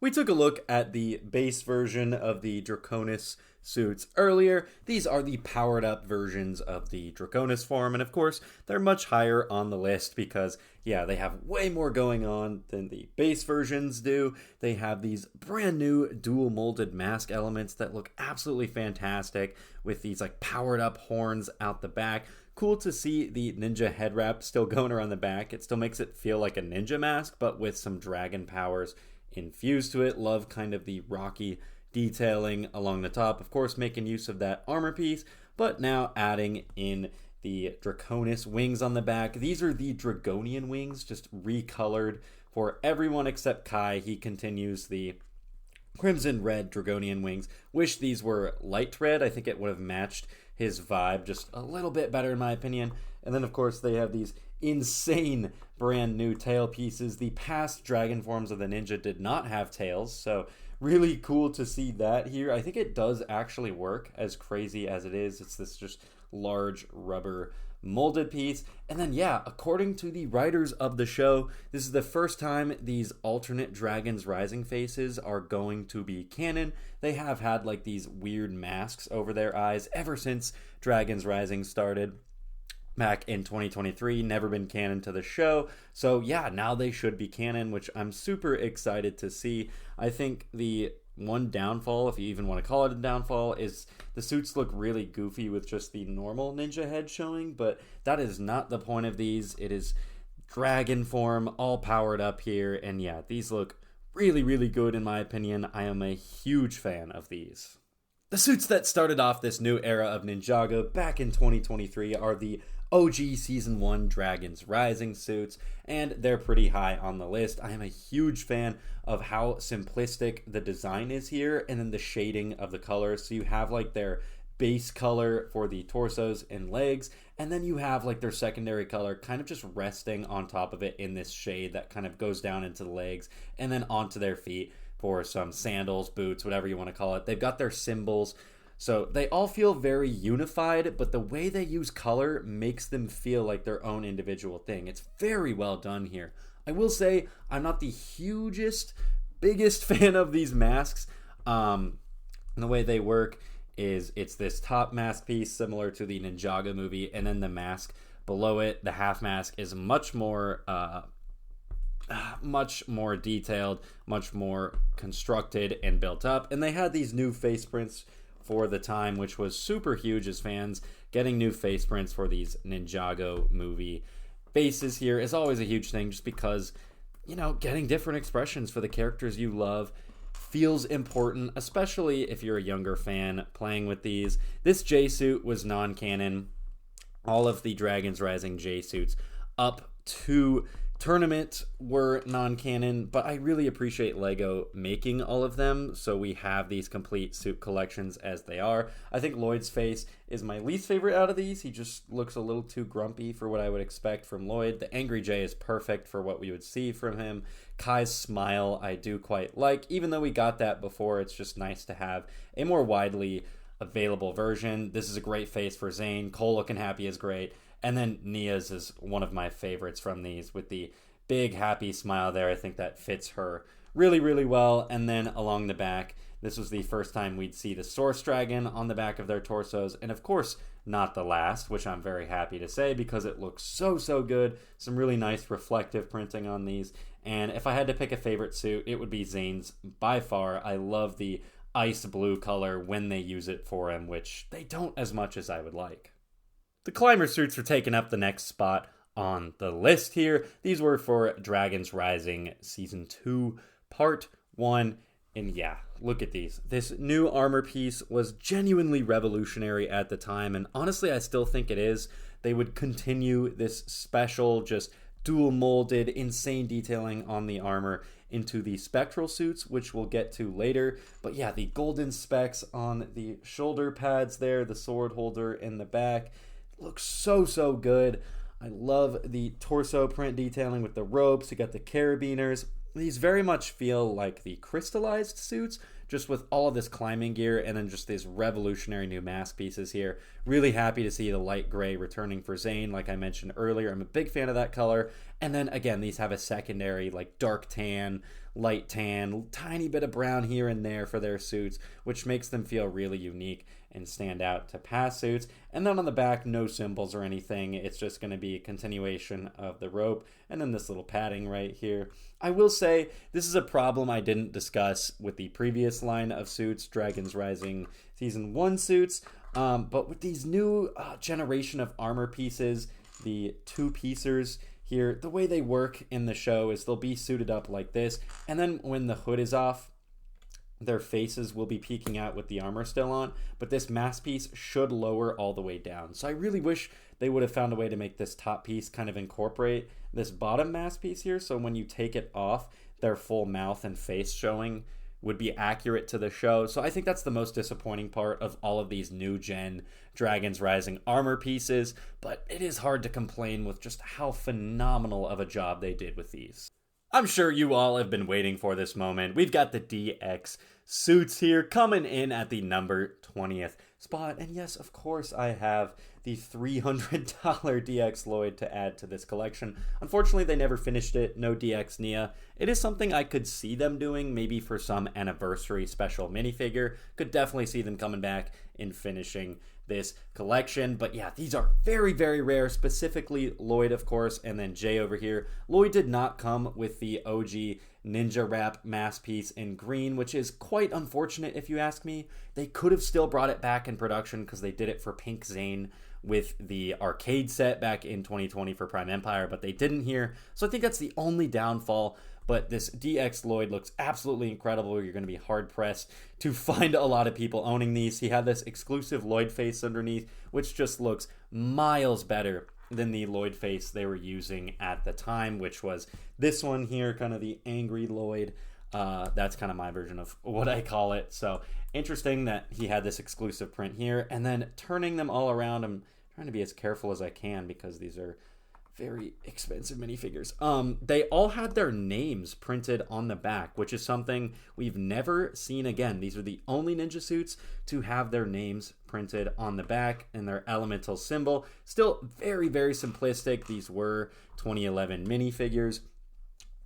We took a look at the base version of the Draconus suits earlier. These are the powered up versions of the draconus form, and of course they're much higher on the list because they have way more going on than the base versions do. They have these brand new dual molded mask elements that look absolutely fantastic with these like powered up horns out the back. Cool to see the ninja head wrap still going around the back. It still makes it feel like a ninja mask, but with some dragon powers infused to it. Love kind of the rocky detailing along the top. Of course, making use of that armor piece, but now adding in the draconus wings on the back. These are the dragonian wings, just recolored for everyone except Kai. He continues the crimson red dragonian wings. Wish these were light red. I think it would have matched his vibe just a little bit better in my opinion. And then of course they have these insane brand new tail pieces. The past dragon forms of the ninja did not have tails, so really cool to see that here. I think it does actually work, as crazy as it is. It's this just large rubber molded piece. And then according to the writers of the show, this is the first time these alternate Dragons Rising faces are going to be canon. They have had like these weird masks over their eyes ever since Dragons Rising started back in 2023, never been canon to the show. So now they should be canon, which I'm super excited to see. I think the one downfall, if you even want to call it a downfall, is the suits look really goofy with just the normal ninja head showing, but that is not the point of these. It is dragon form, all powered up here, and these look really, really good in my opinion. I am a huge fan of these. The suits that started off this new era of Ninjago back in 2023 are the OG Season 1 Dragons Rising suits, and they're pretty high on the list. I am a huge fan of how simplistic the design is here, and then the shading of the colors. So you have like their base color for the torsos and legs, and then you have like their secondary color kind of just resting on top of it in this shade that kind of goes down into the legs and then onto their feet for some sandals, boots, whatever you want to call it. They've got their symbols. So they all feel very unified, but the way they use color makes them feel like their own individual thing. It's very well done here. I will say I'm not the biggest fan of these masks. And the way they work is it's this top mask piece similar to the Ninjago movie, and then the mask below it, the half mask, is much more detailed, much more constructed and built up. And they had these new face prints for the time, which was super huge as fans. Getting new face prints for these Ninjago movie faces here is always a huge thing, just because, getting different expressions for the characters you love feels important, especially if you're a younger fan playing with these. This J-suit was non-canon. All of the Dragons Rising J-suits up to Tournament were non-canon, but I really appreciate LEGO making all of them, so we have these complete suit collections as they are. I think Lloyd's face is my least favorite out of these. He just looks a little too grumpy for what I would expect from Lloyd. The Angry J is perfect for what we would see from him. Kai's smile I do quite like. Even though we got that before, it's just nice to have a more widely available version. This is a great face for Zane. Cole looking happy is great. And then Nia's is one of my favorites from these, with the big happy smile there. I think that fits her really, really well. And then along the back, this was the first time we'd see the Source Dragon on the back of their torsos. And of course, not the last, which I'm very happy to say because it looks so, so good. Some really nice reflective printing on these. And if I had to pick a favorite suit, it would be Zane's by far. I love the ice blue color when they use it for him, which they don't as much as I would like. The climber suits are taking up the next spot on the list here. These were for Dragons Rising Season 2, Part 1. And look at these. This new armor piece was genuinely revolutionary at the time, and honestly, I still think it is. They would continue this special, just dual molded, insane detailing on the armor into the Spectral suits, which we'll get to later. But the golden specks on the shoulder pads there, the sword holder in the back, looks so, so good. I love the torso print detailing with the ropes. You got the carabiners. These very much feel like the Crystallized suits, just with all of this climbing gear and then just these revolutionary new mask pieces here. Really happy to see the light gray returning for Zane, like I mentioned earlier. I'm a big fan of that color. And then again, these have a secondary like dark tan, light tan, tiny bit of brown here and there for their suits, which makes them feel really unique and stand out to past suits. And then on the back, no symbols or anything. It's just going to be a continuation of the rope and then this little padding right here. I will say this is a problem I didn't discuss with the previous line of suits, Dragons Rising Season 1 suits, but with these new generation of armor pieces, the two-piecers here, the way they work in the show is they'll be suited up like this, and then when the hood is off, their faces will be peeking out with the armor still on, but this mask piece should lower all the way down. So I really wish they would have found a way to make this top piece kind of incorporate this bottom mask piece here, so when you take it off, their full mouth and face showing would be accurate to the show. So I think that's the most disappointing part of all of these new gen Dragons Rising armor pieces, but it is hard to complain with just how phenomenal of a job they did with these. I'm sure you all have been waiting for this moment. We've got the DX suits here coming in at the number 20th spot. And yes, of course, I have the $300 DX Lloyd to add to this collection. Unfortunately, they never finished it. No DX Nia. It is something I could see them doing, maybe for some anniversary special minifigure. Could definitely see them coming back and finishing this collection. But yeah, these are very, very rare, specifically Lloyd, of course, and then Jay over here. Lloyd did not come with the OG Ninja Wrap mask piece in green, which is quite unfortunate if you ask me. They could have still brought it back in production because they did it for Pink Zane with the arcade set back in 2020 for Prime Empire, but they didn't here. So I think that's the only downfall. But this DX Lloyd looks absolutely incredible. You're going to be hard-pressed to find a lot of people owning these. He had this exclusive Lloyd face underneath, which just looks miles better than the Lloyd face they were using at the time, which was this one here, kind of the angry Lloyd. That's kind of my version of what I call it. So interesting that he had this exclusive print here. And then turning them all around, I'm trying to be as careful as I can because these are very expensive minifigures. They all had their names printed on the back, which is something we've never seen again. These are the only ninja suits to have their names printed on the back and their elemental symbol. Still very, very simplistic. These were 2011 minifigures.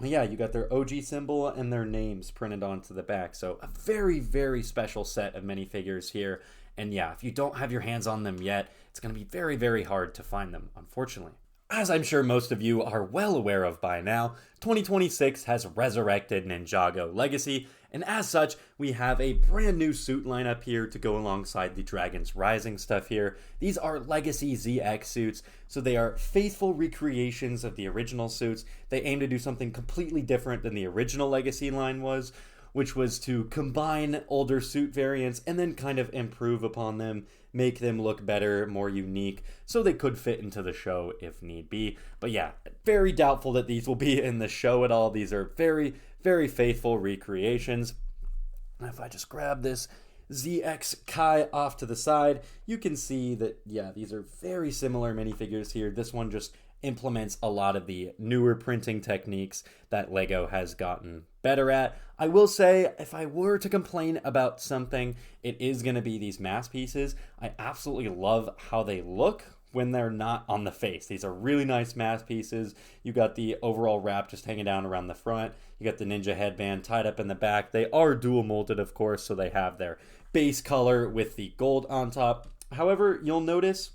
Yeah, you got their OG symbol and their names printed onto the back. So a very, very special set of minifigures here. And yeah, if you don't have your hands on them yet, it's going to be very, very hard to find them, unfortunately. As I'm sure most of you are well aware of by now, 2026 has resurrected Ninjago Legacy, and as such, we have a brand new suit lineup here to go alongside the Dragons Rising stuff here. These are Legacy ZX suits, so they are faithful recreations of the original suits. They aim to do something completely different than the original Legacy line was, which was to combine older suit variants and then kind of improve upon them, make them look better, more unique, so they could fit into the show if need be. But yeah, very doubtful that these will be in the show at all. These are very, very faithful recreations. And if I just grab this ZX Kai off to the side, you can see that, yeah, these are very similar minifigures here. This one just implements a lot of the newer printing techniques that LEGO has gotten better at. I will say, if I were to complain about something, it is going to be these mask pieces. I absolutely love how they look when they're not on the face. These are really nice mask pieces. You got the overall wrap just hanging down around the front. You got the ninja headband tied up in the back. They are dual molded, of course, so they have their base color with the gold on top. However, you'll notice,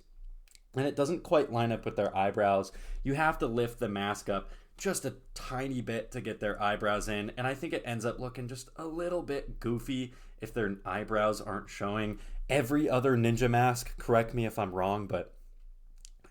and it doesn't quite line up with their eyebrows, you have to lift the mask up just a tiny bit to get their eyebrows in, and I think it ends up looking just a little bit goofy if their eyebrows aren't showing. Every other ninja mask, correct me if I'm wrong, but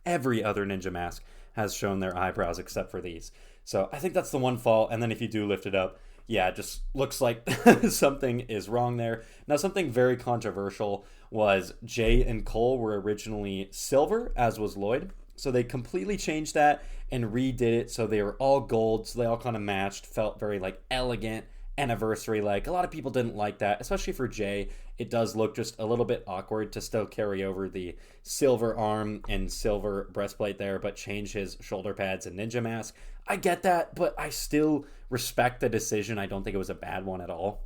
every other ninja mask has shown their eyebrows except for these. So I think that's the one fault, and then if you do lift it up, yeah, it just looks like something is wrong there. Now, something very controversial was Jay and Cole were originally silver, as was Lloyd. So they completely changed that and redid it so they were all gold, so they all kind of matched, felt very like elegant, anniversary-like. A lot of people didn't like that, especially for Jay. It does look just a little bit awkward to still carry over the silver arm and silver breastplate there, but change his shoulder pads and ninja mask. I get that, but I still respect the decision. I don't think it was a bad one at all.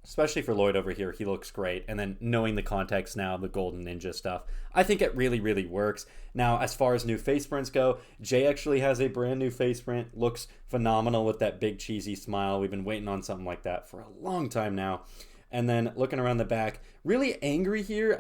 especially for Lloyd over here, he looks great. And then knowing the context now, the Golden Ninja stuff, I think it really, really works. Now, as far as new face prints go, Jay actually has a brand new face print. Looks phenomenal with that big cheesy smile. We've been waiting on something like that for a long time now. And then looking around the back, really angry here.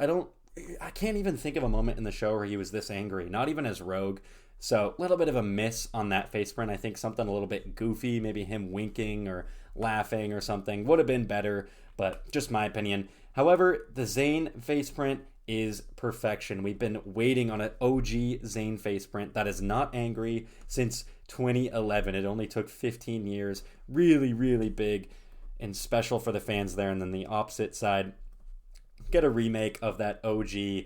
I can't even think of a moment in the show where he was this angry, not even as Rogue. So a little bit of a miss on that face print. I think something a little bit goofy, maybe him winking or laughing or something would have been better, but just my opinion. However, the Zane face print is perfection. We've been waiting on an OG Zane face print that is not angry since 2011. It only took 15 years. Really, really big and special for the fans there. And then the opposite side, get a remake of that OG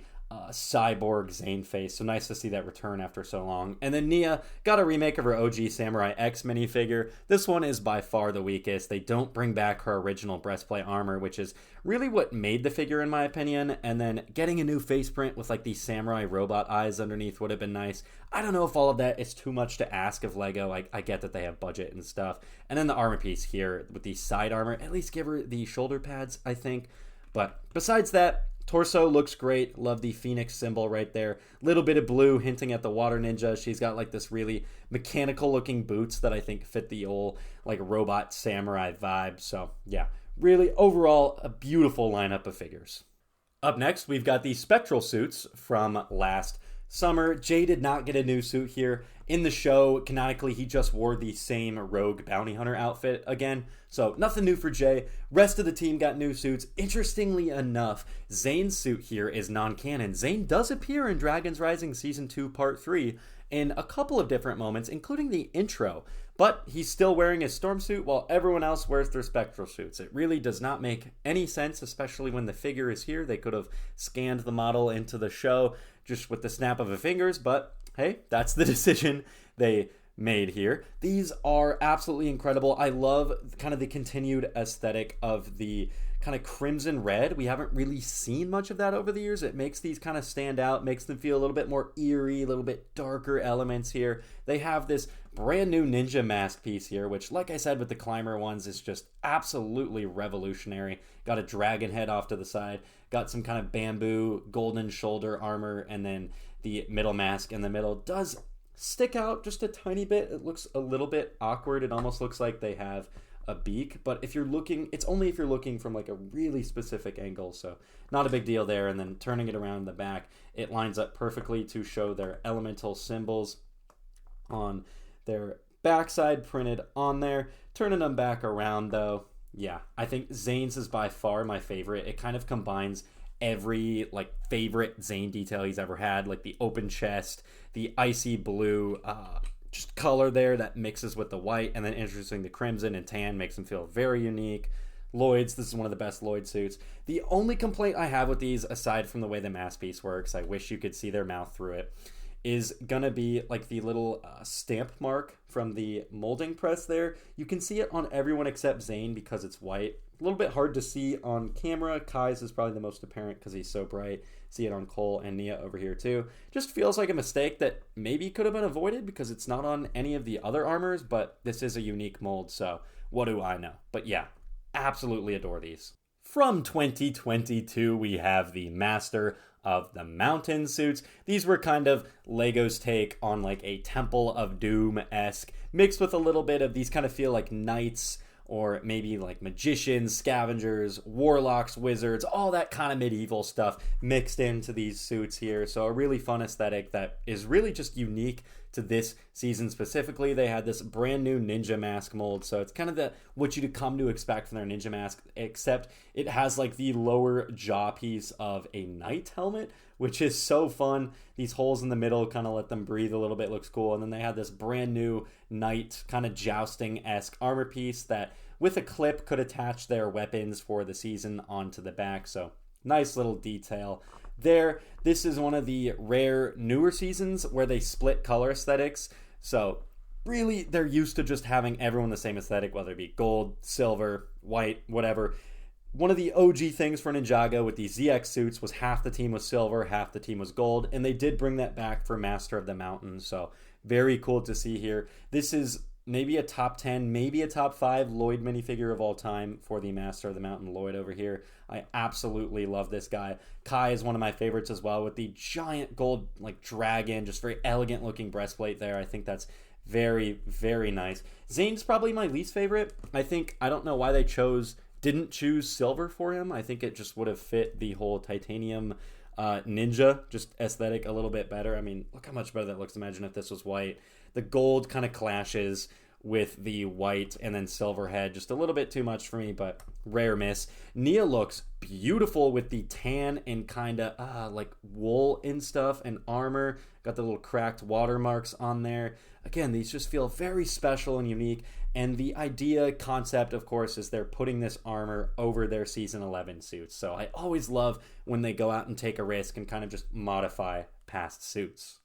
cyborg Zane face. So nice to see that return after so long. And then Nia got a remake of her OG Samurai X minifigure. This one is by far the weakest. They don't bring back her original breastplate armor, which is really what made the figure in my opinion. And then getting a new face print with like these samurai robot eyes underneath would have been nice. I don't know if all of that is too much to ask of Lego. I get that they have budget and stuff. And then the armor piece here with the side armor, at least give her the shoulder pads, I think. But besides that, torso looks great. Love the phoenix symbol right there. Little bit of blue hinting at the water ninja. She's got like this really mechanical looking boots that I think fit the old like robot samurai vibe. So yeah, really overall a beautiful lineup of figures. Up next, we've got the Spectral suits from last summer. Jay did not get a new suit here. In the show, canonically, he just wore the same Rogue Bounty Hunter outfit again. So nothing new for Jay. Rest of the team got new suits. Interestingly enough, Zane's suit here is non-canon. Zane does appear in Dragon's Rising Season 2 Part 3 in a couple of different moments, including the intro. But he's still wearing his storm suit while everyone else wears their Spectral suits. It really does not make any sense, especially when the figure is here. They could have scanned the model into the show just with the snap of a fingers, but hey, that's the decision they made here. These are absolutely incredible. I love kind of the continued aesthetic of the kind of crimson red. We haven't really seen much of that over the years. It makes these kind of stand out, makes them feel a little bit more eerie, a little bit darker elements here. They have this brand new ninja mask piece here, which like I said with the climber ones is just absolutely revolutionary. Got a dragon head off to the side, got some kind of bamboo golden shoulder armor, and then the middle mask in the middle does stick out just a tiny bit. It looks a little bit awkward. It almost looks like they have a beak, but if you're looking, it's only if you're looking from like a really specific angle, so not a big deal there. And then turning it around the back, it lines up perfectly to show their elemental symbols on their backside printed on there. Turning them back around though, yeah, I think Zane's is by far my favorite. It kind of combines every like favorite Zane detail he's ever had, like the open chest, the icy blue just color there that mixes with the white, and then introducing the crimson and tan makes them feel very unique. Lloyd's, this is one of the best Lloyd suits. The only complaint I have with these, aside from the way the mask piece works, I wish you could see their mouth through it, is gonna be like the little stamp mark from the molding press there. You can see it on everyone except Zane because it's white. A little bit hard to see on camera. Kai's is probably the most apparent because he's so bright. See it on Cole and Nia over here too. Just feels like a mistake that maybe could have been avoided because it's not on any of the other armors, but this is a unique mold, so what do I know? But yeah, absolutely adore these. From 2022, we have the Master of the Mountain suits. These were kind of Lego's take on like a Temple of Doom-esque, mixed with a little bit of these kind of feel like knights, or maybe like magicians, scavengers, warlocks, wizards, all that kind of medieval stuff mixed into these suits here. So a really fun aesthetic that is really just unique to this season specifically. They had this brand new ninja mask mold, so it's kind of what you'd come to expect from their ninja mask, except it has like the lower jaw piece of a knight helmet, which is so fun. These holes in the middle kind of let them breathe a little bit, looks cool. And then they had this brand new knight kind of jousting-esque armor piece that with a clip could attach their weapons for the season onto the back. So nice little detail there. This is one of the rare newer seasons where they split color aesthetics. So really they're used to just having everyone the same aesthetic, whether it be gold, silver, white, whatever. One of the OG things for Ninjago with these ZX suits was half the team was silver, half the team was gold, and they did bring that back for Master of the Mountain, so very cool to see here. This is maybe a top 10, maybe a top 5 Lloyd minifigure of all time for the Master of the Mountain Lloyd over here. I absolutely love this guy. Kai is one of my favorites as well, with the giant gold like dragon, just very elegant looking breastplate there. I think that's very, very nice. Zane's probably my least favorite. I don't know why they didn't choose silver for him. I think it just would have fit the whole titanium ninja just aesthetic a little bit better. I mean, look how much better that looks. Imagine if this was white. The gold kind of clashes with the white and then silver head. Just a little bit too much for me, but rare miss. Nia looks beautiful with the tan and kind of like wool and stuff and armor. Got the little cracked watermarks on there. Again, these just feel very special and unique. And the concept, of course, is they're putting this armor over their Season 11 suits. So I always love when they go out and take a risk and kind of just modify past suits.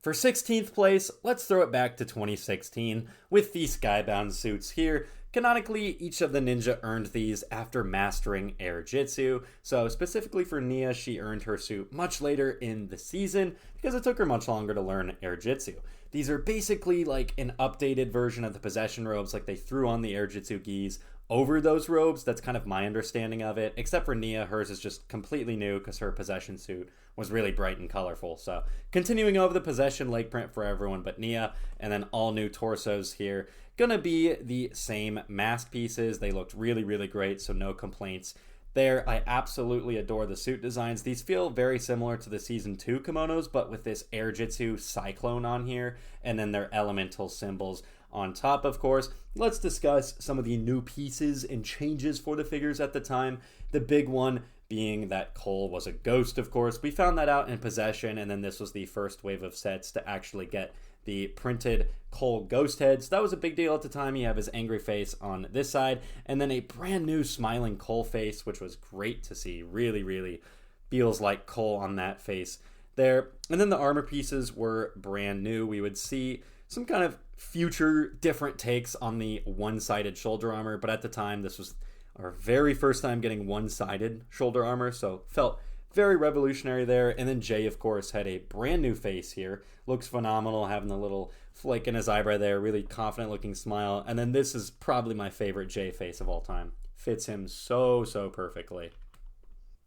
For 16th place, let's throw it back to 2016 with the Skybound suits here. Canonically, each of the ninja earned these after mastering Airjitzu. So specifically for Nia, she earned her suit much later in the season because it took her much longer to learn Airjitzu. These are basically like an updated version of the possession robes, like they threw on the Airjitzu gis over those robes. That's kind of my understanding of it. Except for Nia, hers is just completely new because her possession suit was really bright and colorful. So continuing over the possession leg print for everyone but Nia, and then all new torsos here. Gonna be the same mask pieces. They looked really, really great, so no complaints there. I absolutely adore the suit designs. These feel very similar to the Season 2 kimonos, but with this Airjitzu cyclone on here, and then their elemental symbols on top, of course. Let's discuss some of the new pieces and changes for the figures at the time. The big one being that Cole was a ghost, of course. We found that out in Possession, and then this was the first wave of sets to actually get the printed Cole ghost heads. That was a big deal at the time. You have his angry face on this side, and then a brand new smiling Cole face, which was great to see. Really, really feels like Cole on that face there. And then the armor pieces were brand new. We would see some kind of future different takes on the one-sided shoulder armor, but at the time this was our very first time getting one-sided shoulder armor, so felt very revolutionary there. And then Jay, of course, had a brand new face here. Looks phenomenal, having the little flake in his eyebrow there, really confident looking smile. And then this is probably my favorite Jay face of all time. Fits him so perfectly.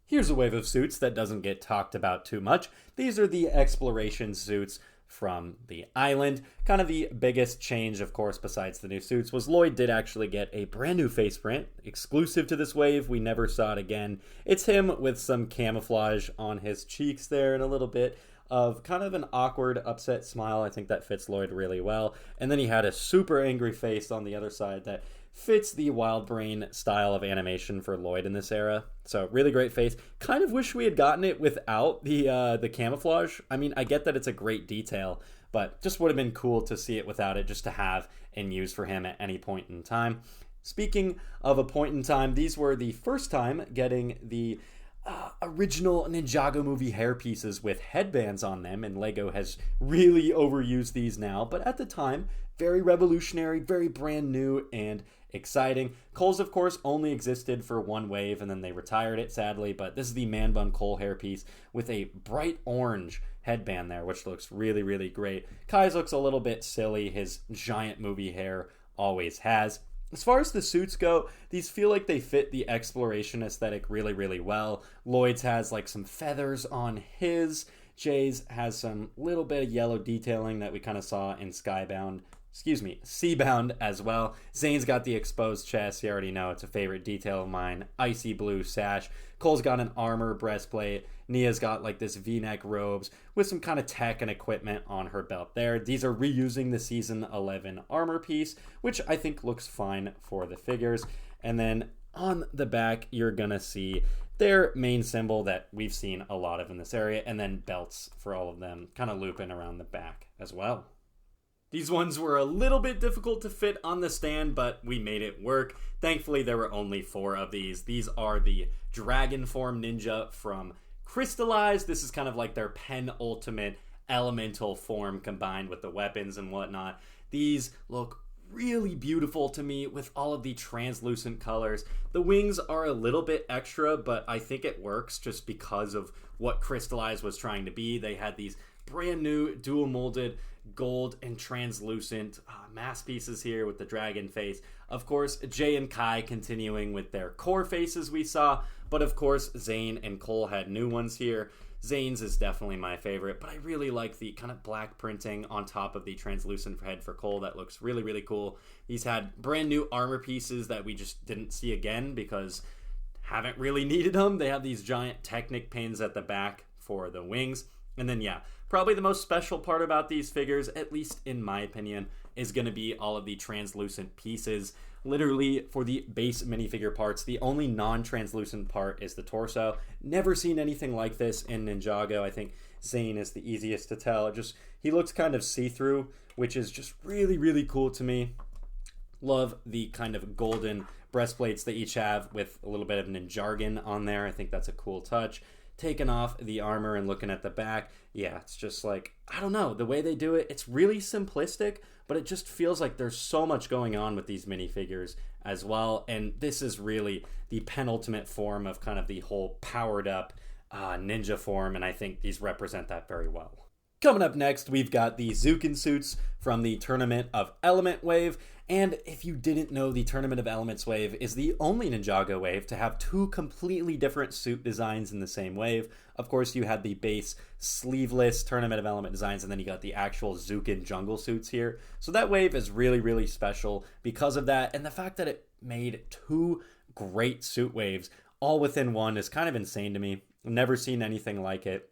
Here's a wave of suits that doesn't get talked about too much. These are the exploration suits from the island. Kind of the biggest change, of course, besides the new suits, was Lloyd did actually get a brand new face print, exclusive to this wave. We never saw it again. It's him with some camouflage on his cheeks there and a little bit of kind of an awkward, upset smile. I think that fits Lloyd really well. And then he had a super angry face on the other side that fits the Wild Brain style of animation for Lloyd in this era. So really great face. Kind of wish we had gotten it without the camouflage. I mean, I get that it's a great detail, but just would have been cool to see it without it, just to have and use for him at any point in time. Speaking of a point in time, these were the first time getting the original Ninjago movie hair pieces with headbands on them, and Lego has really overused these now, but at the time, very revolutionary, very brand new, and exciting. Cole's, of course, only existed for one wave, and then they retired it, sadly, but this is the Man Bun Cole hairpiece with a bright orange headband there, which looks really, really great. Kai's looks a little bit silly. His giant movie hair always has. As far as the suits go, these feel like they fit the exploration aesthetic really, really well. Lloyd's has like some feathers on his. Jay's has some little bit of yellow detailing that we kind of saw in Seabound as well. Zane's got the exposed chest. You already know it's a favorite detail of mine. Icy blue sash. Cole's got an armor breastplate. Nia's got like this V-neck robes with some kind of tech and equipment on her belt there. These are reusing the Season 11 armor piece, which I think looks fine for the figures. And then on the back, you're gonna see their main symbol that we've seen a lot of in this area, and then belts for all of them, kind of looping around the back as well. These ones were a little bit difficult to fit on the stand, but we made it work. Thankfully, there were only 4 of these. These are the Dragon Form Ninja from Crystallized. This is kind of like their penultimate elemental form combined with the weapons and whatnot. These look really beautiful to me with all of the translucent colors. The wings are a little bit extra, but I think it works just because of what Crystallized was trying to be. They had these brand new dual molded gold and translucent mask pieces here with the dragon face. Of course, Jay and Kai continuing with their core faces we saw, but of course, Zane and Cole had new ones here. Zane's is definitely my favorite, but I really like the kind of black printing on top of the translucent head for Cole. That looks really, really cool. He's had brand new armor pieces that we just didn't see again because haven't really needed them. They have these giant Technic pins at the back for the wings. And then, yeah, probably the most special part about these figures, at least in my opinion, is going to be all of the translucent pieces. Literally, for the base minifigure parts, the only non-translucent part is the torso. Never seen anything like this in Ninjago. I think Zane is the easiest to tell. He looks kind of see-through, which is just really, really cool to me. Love the kind of golden breastplates they each have with a little bit of Ninjago on there. I think that's a cool touch. Taking off the armor and looking at the back, yeah, it's just like, I don't know, the way they do it, it's really simplistic, but it just feels like there's so much going on with these minifigures as well, and this is really the penultimate form of kind of the whole powered up ninja form, and I think these represent that very well. Coming up next, we've got the Zukan suits from the Tournament of Element wave. And if you didn't know, the Tournament of Elements wave is the only Ninjago wave to have two completely different suit designs in the same wave. Of course, you had the base sleeveless Tournament of Element designs, and then you got the actual Zukan jungle suits here. So that wave is really, really special because of that. And the fact that it made two great suit waves all within one is kind of insane to me. I've never seen anything like it.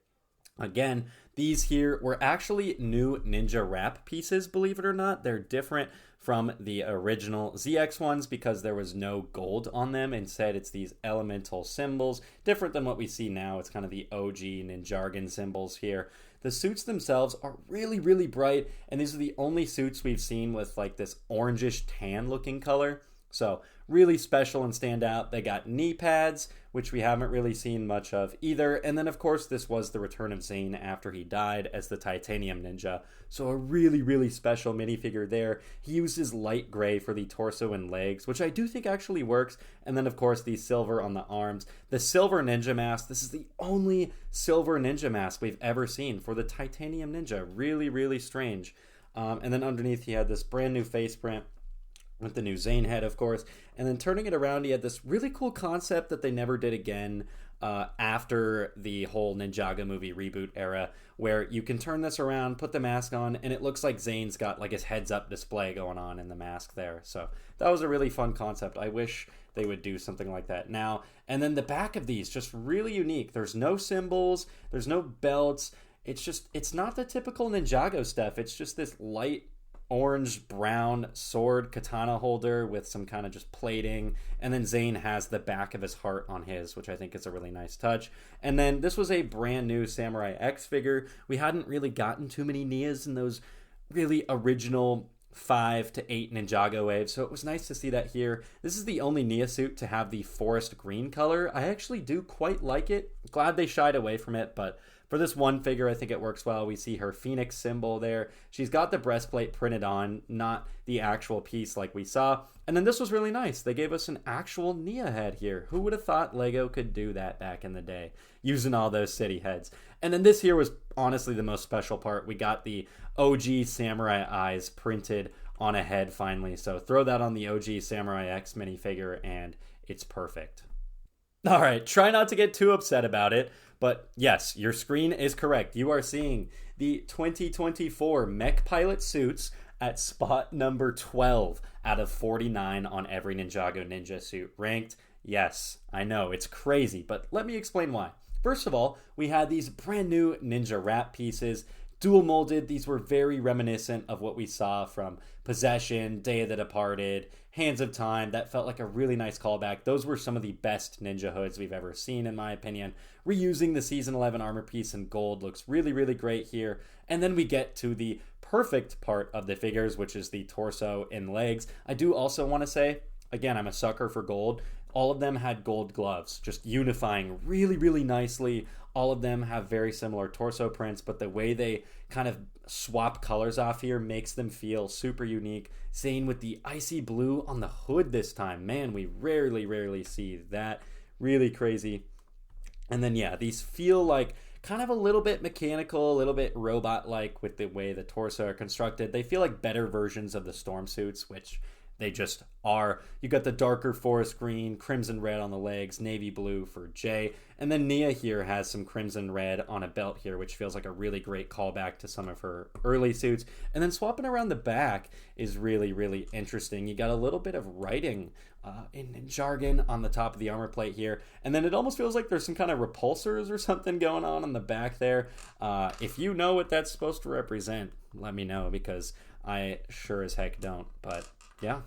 Again, these here were actually new ninja wrap pieces, believe it or not. They're different from the original ZX ones because there was no gold on them. Instead, it's these elemental symbols, different than what we see now. It's kind of the OG Ninjago symbols here. The suits themselves are really, really bright, and these are the only suits we've seen with like this orangish tan looking color. So really special and stand out. They got knee pads, which we haven't really seen much of either. And then, of course, this was the return of Zane after he died as the Titanium Ninja. So a really, really special minifigure there. He uses light gray for the torso and legs, which I do think actually works. And then, of course, the silver on the arms. The silver ninja mask. This is the only silver ninja mask we've ever seen for the Titanium Ninja. Really, really strange. And then underneath, he had this brand new face print with the new Zane head, of course. And then turning it around, he had this really cool concept that they never did again after the whole Ninjago movie reboot era, where you can turn this around, put the mask on, and it looks like Zane's got like his heads up display going on in the mask there. So that was a really fun concept. I wish they would do something like that now. And then the back of these, just really unique. There's no symbols, there's no belts. It's not the typical Ninjago stuff. It's just this light orange brown sword katana holder with some kind of just plating, and then Zane has the back of his heart on his, which I think is a really nice touch. And then this was a brand new Samurai X figure. We hadn't really gotten too many Nias in those really original 5 to 8 Ninjago waves, so it was nice to see that here. This is the only Nia suit to have the forest green color. I actually do quite like it. Glad they shied away from it, but for this one figure, I think it works well. We see her phoenix symbol there. She's got the breastplate printed on, not the actual piece like we saw. And then this was really nice. They gave us an actual Nia head here. Who would have thought Lego could do that back in the day, using all those city heads? And then this here was honestly the most special part. We got the OG Samurai eyes printed on a head finally. So throw that on the OG Samurai X minifigure and it's perfect. All right, try not to get too upset about it. But yes, your screen is correct. You are seeing the 2024 Mech Pilot suits at spot number 12 out of 49 on every Ninjago Ninja suit ranked. Yes, I know, it's crazy, but let me explain why. First of all, we had these brand new Ninja wrap pieces, dual molded. These were very reminiscent of what we saw from Possession, Day of the Departed, Hands of Time. That felt like a really nice callback. Those were some of the best ninja hoods we've ever seen, in my opinion. Reusing the Season 11 armor piece in gold looks really, really great here. And then we get to the perfect part of the figures, which is the torso and legs. I do also want to say, again, I'm a sucker for gold. All of them had gold gloves, just unifying really, really nicely. All of them have very similar torso prints, but the way they kind of swap colors off here makes them feel super unique. Zane with the icy blue on the hood this time. Man, we rarely see that. Really crazy. And then, yeah, these feel like kind of a little bit mechanical, a little bit robot-like with the way the torso are constructed. They feel like better versions of the storm suits, which they just are. You got the darker forest green, crimson red on the legs, navy blue for Jay. And then Nia here has some crimson red on a belt here, which feels like a really great callback to some of her early suits. And then swapping around the back is really, really interesting. You got a little bit of writing in jargon on the top of the armor plate here. And then it almost feels like there's some kind of repulsors or something going on the back there. If you know what that's supposed to represent, let me know, because I sure as heck don't. But yeah.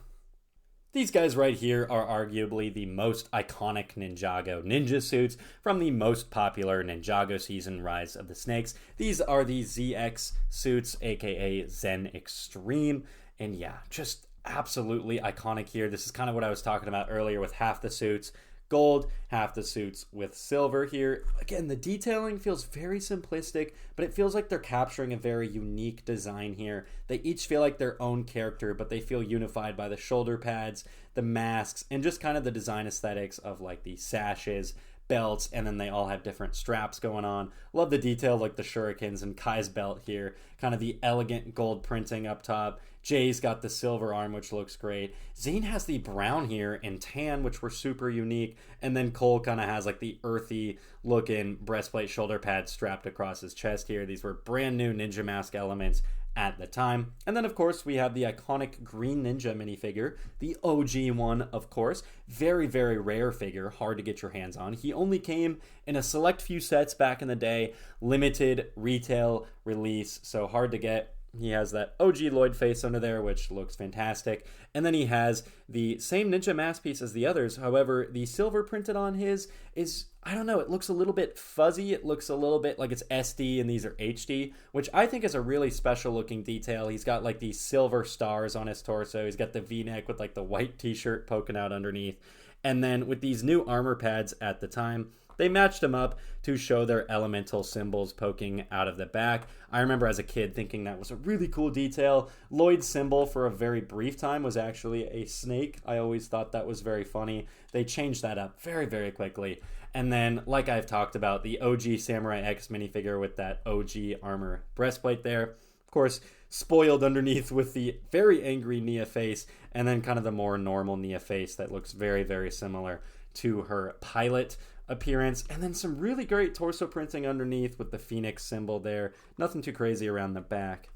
These guys right here are arguably the most iconic Ninjago ninja suits from the most popular Ninjago season, Rise of the Snakes. These are the ZX suits, aka Zen Extreme. And yeah, just absolutely iconic here. This is kind of what I was talking about earlier with half the suits gold, half the suits with silver here. Again, the detailing feels very simplistic, but it feels like they're capturing a very unique design here. They each feel like their own character, but they feel unified by the shoulder pads, the masks, and just kind of the design aesthetics of like the sashes, belts, and then they all have different straps going on. Love the detail like the shurikens and Kai's belt here, kind of the elegant gold printing up top. Jay's got the silver arm, which looks great. Zane has the brown here and tan, which were super unique. And then Cole kind of has like the earthy looking breastplate shoulder pad strapped across his chest here. These were brand new Ninja Mask elements at the time. And then, of course, we have the iconic Green Ninja minifigure, the OG one, of course. Very, very rare figure, hard to get your hands on. He only came in a select few sets back in the day, limited retail release, so hard to get. He has that OG Lloyd face under there, which looks fantastic. And then he has the same Ninja Mask piece as the others. However, the silver printed on his is, I don't know, it looks a little bit fuzzy. It looks a little bit like it's SD and these are HD, which I think is a really special looking detail. He's got like these silver stars on his torso. He's got the V-neck with like the white t-shirt poking out underneath. And then with these new armor pads at the time, they matched them up to show their elemental symbols poking out of the back. I remember as a kid thinking that was a really cool detail. Lloyd's symbol for a very brief time was actually a snake. I always thought that was very funny. They changed that up very, very quickly. And then, like I've talked about, the OG Samurai X minifigure with that OG armor breastplate there. Of course, spoiled underneath with the very angry Nia face, and then kind of the more normal Nia face that looks very, very similar to her pilot appearance, and then some really great torso printing underneath with the Phoenix symbol there. Nothing too crazy around the back.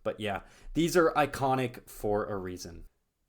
But yeah, these are iconic for a reason.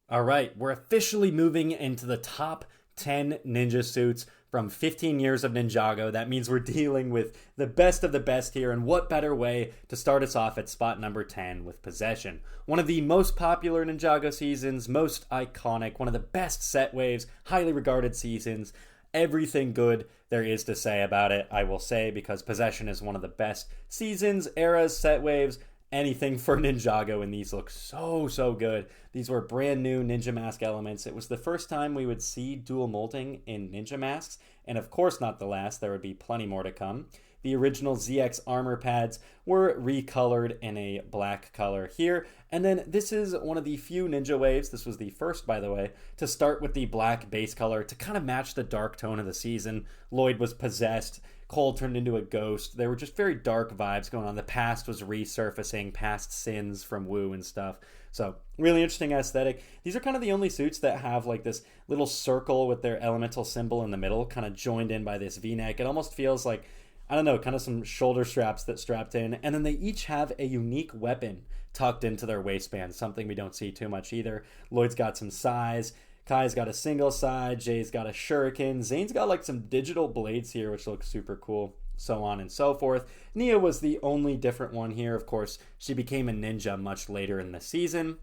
All right, we're officially moving into the top 10 ninja suits from 15 years of Ninjago. That means we're dealing with the best of the best here, and what better way to start us off at spot number 10 with Possession. One of the most popular Ninjago seasons, most iconic, one of the best set waves, highly regarded seasons. Everything good there is to say about it, I will say, because Possession is one of the best seasons, eras, set waves, anything for Ninjago, and these look so, so good. These were brand new Ninja Mask elements. It was the first time we would see dual molding in Ninja Masks, and of course not the last. There would be plenty more to come. The original ZX armor pads were recolored in a black color here. And then this is one of the few Ninja waves, this was the first by the way, to start with the black base color to kind of match the dark tone of the season. Lloyd was possessed, Cole turned into a ghost. There were just very dark vibes going on. The past was resurfacing, past sins from Wu and stuff. So really interesting aesthetic. These are kind of the only suits that have like this little circle with their elemental symbol in the middle, kind of joined in by this V-neck. It almost feels like, I don't know, kind of some shoulder straps that strapped in. And then they each have a unique weapon tucked into their waistband, something we don't see too much either. Lloyd's got some sais. Kai's got a single side. Jay's got a shuriken. Zane's got like some digital blades here, which looks super cool. So on and so forth. Nia was the only different one here. Of course, she became a ninja much later in the season.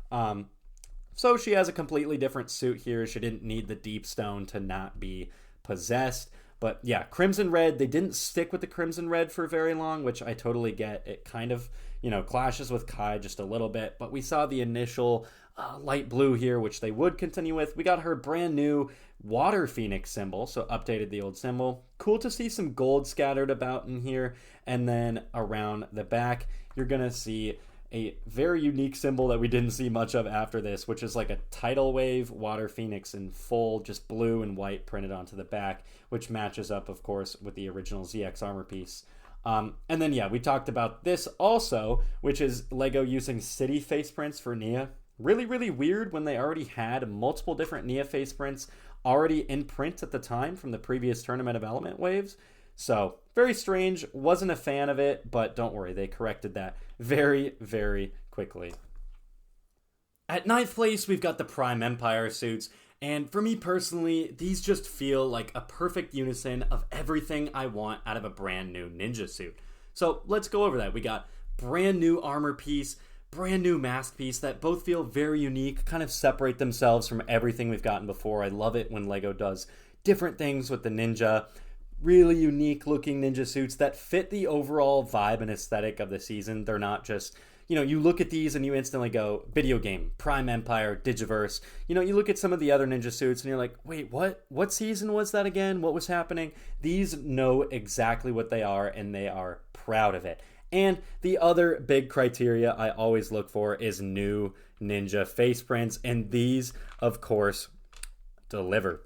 So she has a completely different suit here. She didn't need the deep stone to not be possessed. But yeah, Crimson Red, they didn't stick with the Crimson Red for very long, which I totally get. It kind of, clashes with Kai just a little bit. But we saw the initial light blue here, which they would continue with. We got her brand new Water Phoenix symbol, so updated the old symbol. Cool to see some gold scattered about in here. And then around the back, you're going to see a very unique symbol that we didn't see much of after this, which is like a tidal wave water phoenix in full, just blue and white printed onto the back, which matches up, of course, with the original ZX armor piece. And then, yeah, we talked about this also, which is LEGO using city face prints for Nia. Really, really weird when they already had multiple different Nia face prints already in print at the time from the previous Tournament of Element waves. So, very strange. Wasn't a fan of it, but don't worry, they corrected that very, very quickly. At 9th place, we've got the Prime Empire suits. And for me personally, these just feel like a perfect unison of everything I want out of a brand new ninja suit. So let's go over that. We got brand new armor piece, brand new mask piece that both feel very unique, kind of separate themselves from everything we've gotten before. I love it when LEGO does different things with the ninja. Really unique looking ninja suits that fit the overall vibe and aesthetic of the season. They're not just, you look at these and you instantly go, video game, Prime Empire, Digiverse. You look at some of the other ninja suits and you're like, wait, what season was that again? What was happening? These know exactly what they are and they are proud of it. And the other big criteria I always look for is new ninja face prints. And these, of course, deliver.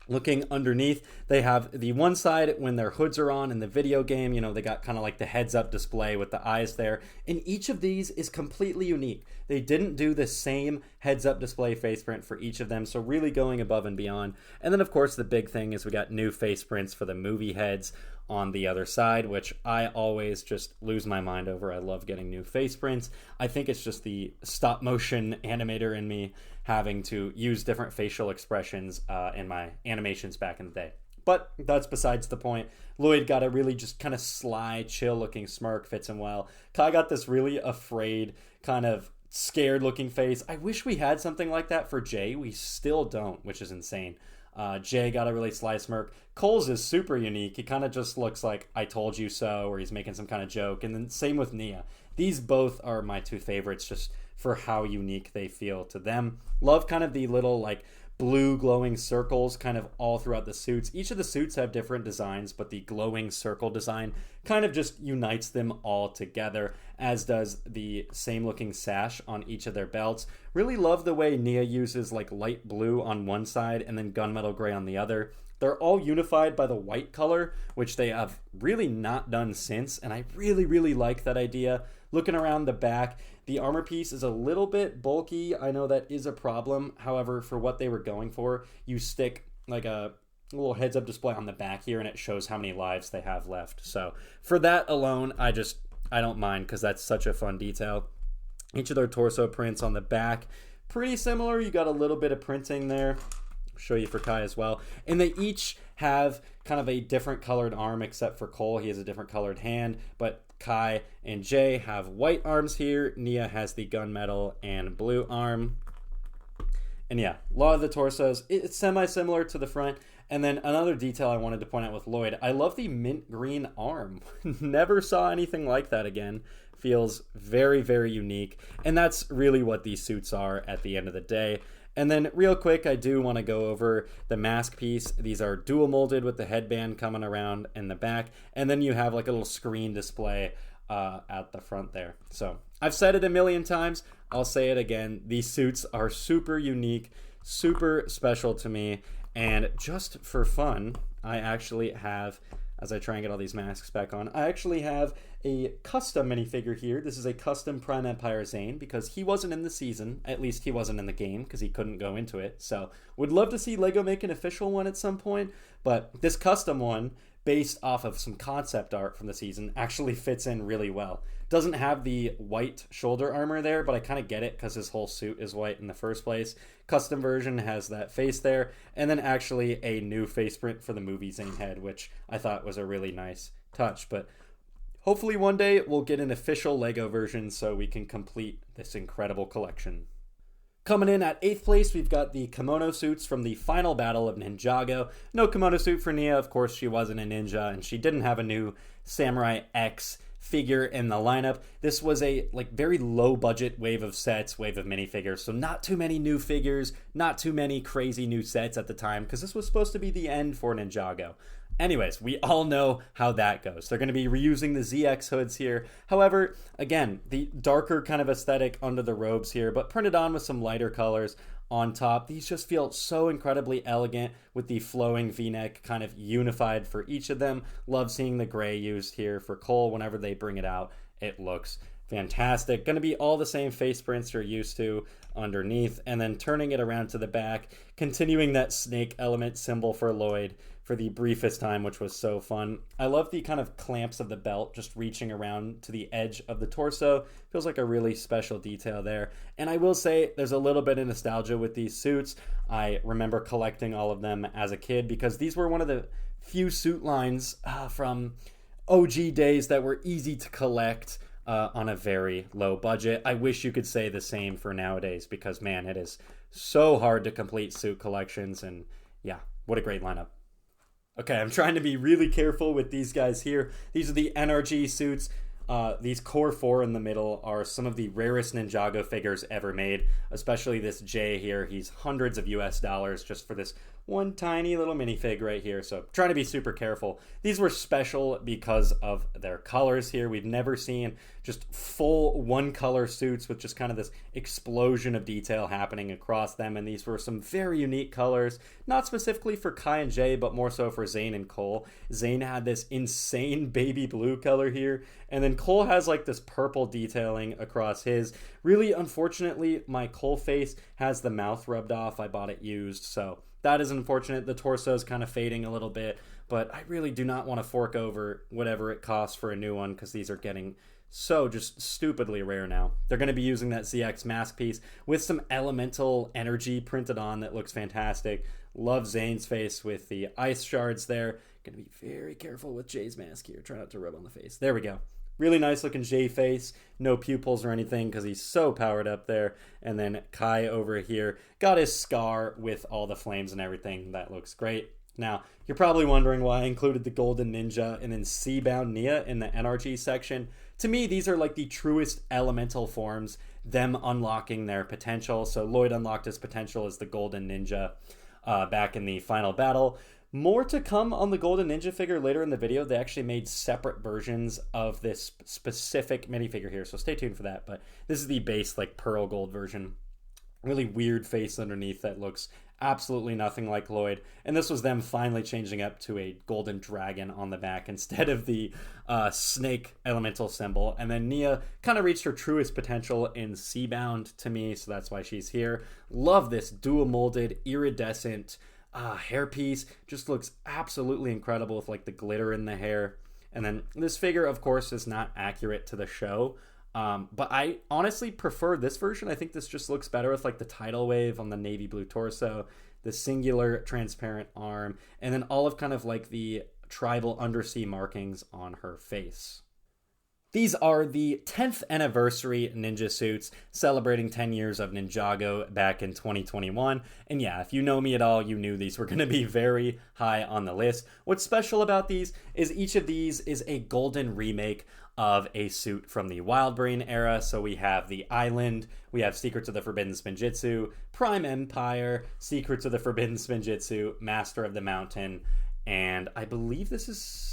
Looking underneath, they have the one side when their hoods are on in the video game, they got kind of like the heads-up display with the eyes there. And each of these is completely unique. They didn't do the same heads-up display face print for each of them, so really going above and beyond. And then, of course, the big thing is we got new face prints for the movie heads on the other side, which I always just lose my mind over. I love getting new face prints. I think it's just the stop-motion animator in me having to use different facial expressions in my animations back in the day. But that's besides the point. Lloyd got a really just kind of sly, chill-looking smirk, fits him well. Kai got this really afraid, kind of scared-looking face. I wish we had something like that for Jay. We still don't, which is insane. Jay got a really sly smirk. Cole's is super unique. He kind of just looks like, I told you so, or he's making some kind of joke. And then same with Nia. These both are my two favorites just for how unique they feel to them. Love kind of the little like blue glowing circles kind of all throughout the suits. Each of the suits have different designs, but the glowing circle design kind of just unites them all together, as does the same looking sash on each of their belts. Really love the way Nia uses like light blue on one side and then gunmetal gray on the other. They're all unified by the white color, which they have really not done since, and I really, really like that idea. Looking around the back, the armor piece is a little bit bulky. I know that is a problem. However, for what they were going for, you stick like a little heads-up display on the back here, and it shows how many lives they have left. So for that alone, I don't mind because that's such a fun detail. Each of their torso prints on the back, pretty similar. You got a little bit of printing there. I'll show you for Kai as well. And they each have kind of a different colored arm, except for Cole. He has a different colored hand, but Kai and Jay have white arms here. Nia has the gunmetal and blue arm. And yeah, a lot of the torsos, it's semi-similar to the front. And then another detail I wanted to point out with Lloyd, I love the mint green arm. Never saw anything like that again. Feels very, very unique. And that's really what these suits are at the end of the day. And then real quick, I do want to go over the mask piece. These are dual molded with the headband coming around in the back. And then you have like a little screen display at the front there. So I've said it a million times. I'll say it again. These suits are super unique, super special to me. And just for fun, I actually have, as I try and get all these masks back on, I actually have a custom minifigure here. This is a custom Prime Empire Zane because he wasn't in the season. At least he wasn't in the game because he couldn't go into it. So would love to see LEGO make an official one at some point. But this custom one, based off of some concept art from the season, actually fits in really well. Doesn't have the white shoulder armor there, but I kind of get it because his whole suit is white in the first place. Custom version has that face there, and then actually a new face print for the movie Zane head, which I thought was a really nice touch. But hopefully one day we'll get an official LEGO version so we can complete this incredible collection. Coming in at 8th place, we've got the kimono suits from the final battle of Ninjago. No kimono suit for Nia. Of course, she wasn't a ninja, and she didn't have a new Samurai X figure in the lineup. This was a very low budget wave of sets, wave of minifigures, so not too many new figures, not too many crazy new sets at the time, because this was supposed to be the end for Ninjago. Anyways, we all know how that goes. They're going to be reusing the ZX hoods here. However, again, the darker kind of aesthetic under the robes here, but printed on with some lighter colors on top. These just feel so incredibly elegant with the flowing V-neck kind of unified for each of them. Love seeing the gray used here for Cole whenever they bring it out. It looks fantastic. Going to be all the same face prints you're used to underneath, and then turning it around to the back, continuing that snake element symbol for Lloyd for the briefest time, which was so fun. I love the kind of clamps of the belt just reaching around to the edge of the torso. Feels like a really special detail there. And I will say there's a little bit of nostalgia with these suits. I remember collecting all of them as a kid because these were one of the few suit lines from OG days that were easy to collect on a very low budget. I wish you could say the same for nowadays because, man, it is so hard to complete suit collections. And yeah, what a great lineup. Okay, I'm trying to be really careful with these guys here. These are the NRG suits. These core 4 in the middle are some of the rarest Ninjago figures ever made, especially this J here. He's hundreds of US dollars just for this one tiny little minifig right here, so trying to be super careful. These were special because of their colors here. We've never seen just full one color suits with just kind of this explosion of detail happening across them, and these were some very unique colors, not specifically for Kai and Jay, but more so for Zane and Cole. Zane had this insane baby blue color here, and then Cole has like this purple detailing across his. Really, unfortunately, my Cole face has the mouth rubbed off. I bought it used, so that is unfortunate. The torso is kind of fading a little bit, but I really do not want to fork over whatever it costs for a new one because these are getting so just stupidly rare now. They're going to be using that ZX mask piece with some elemental energy printed on that looks fantastic. Love Zane's face with the ice shards there. Going to be very careful with Jay's mask here. Try not to rub on the face. There we go. Really nice looking Jay face. No pupils or anything because he's so powered up there. And then Kai over here got his scar with all the flames and everything. That looks great. Now, you're probably wondering why I included the Golden Ninja and then Seabound Nia in the NRG section. To me, these are like the truest elemental forms, them unlocking their potential. So Lloyd unlocked his potential as the Golden Ninja back in the final battle. More to come on the Golden Ninja figure later in the video. They actually made separate versions of this specific minifigure here, so stay tuned for that. But this is the base, like, pearl gold version. Really weird face underneath that looks absolutely nothing like Lloyd. And this was them finally changing up to a golden dragon on the back instead of the snake elemental symbol. And then Nia kind of reached her truest potential in Seabound to me, so that's why she's here. Love this dual molded, iridescent hairpiece. Just looks absolutely incredible with like the glitter in the hair. And then this figure, of course, is not accurate to the show. But I honestly prefer this version. I think this just looks better with like the tidal wave on the navy blue torso, the singular transparent arm, and then all of kind of like the tribal undersea markings on her face. These are the 10th anniversary ninja suits, celebrating 10 years of Ninjago back in 2021. And yeah, if you know me at all, you knew these were going to be very high on the list. What's special about these is each of these is a golden remake of a suit from the Wildbrain era. So we have the Island, we have Secrets of the Forbidden Spinjitzu, Prime Empire, Secrets of the Forbidden Spinjitzu, Master of the Mountain, and I believe this is...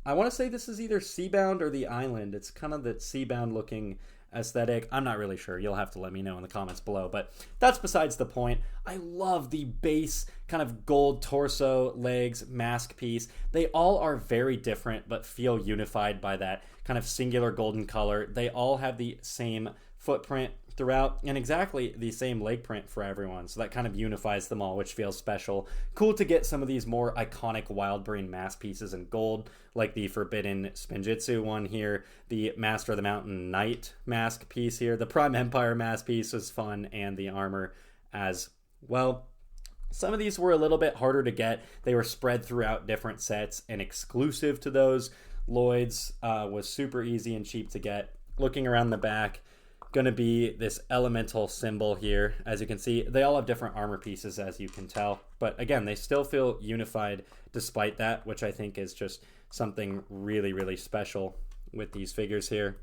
I want to say this is either Seabound or the Island. It's kind of the Seabound looking aesthetic. I'm not really sure. You'll have to let me know in the comments below, but that's besides the point. I love the base kind of gold torso, legs, mask piece. They all are very different but feel unified by that kind of singular golden color. They all have the same footprint throughout and exactly the same leg print for everyone, so that kind of unifies them all, which feels special. Cool to get some of these more iconic Wildbrain mask pieces in gold, like the Forbidden Spinjitzu one here, the Master of the Mountain Knight mask piece here, the Prime Empire mask piece was fun, and the armor as well. Some of these were a little bit harder to get. They were spread throughout different sets and exclusive to those. Lloyd's was super easy and cheap to get. Looking around the back, going to be this elemental symbol here. As you can see, they all have different armor pieces, as you can tell. But again, they still feel unified despite that, which I think is just something really, really special with these figures here.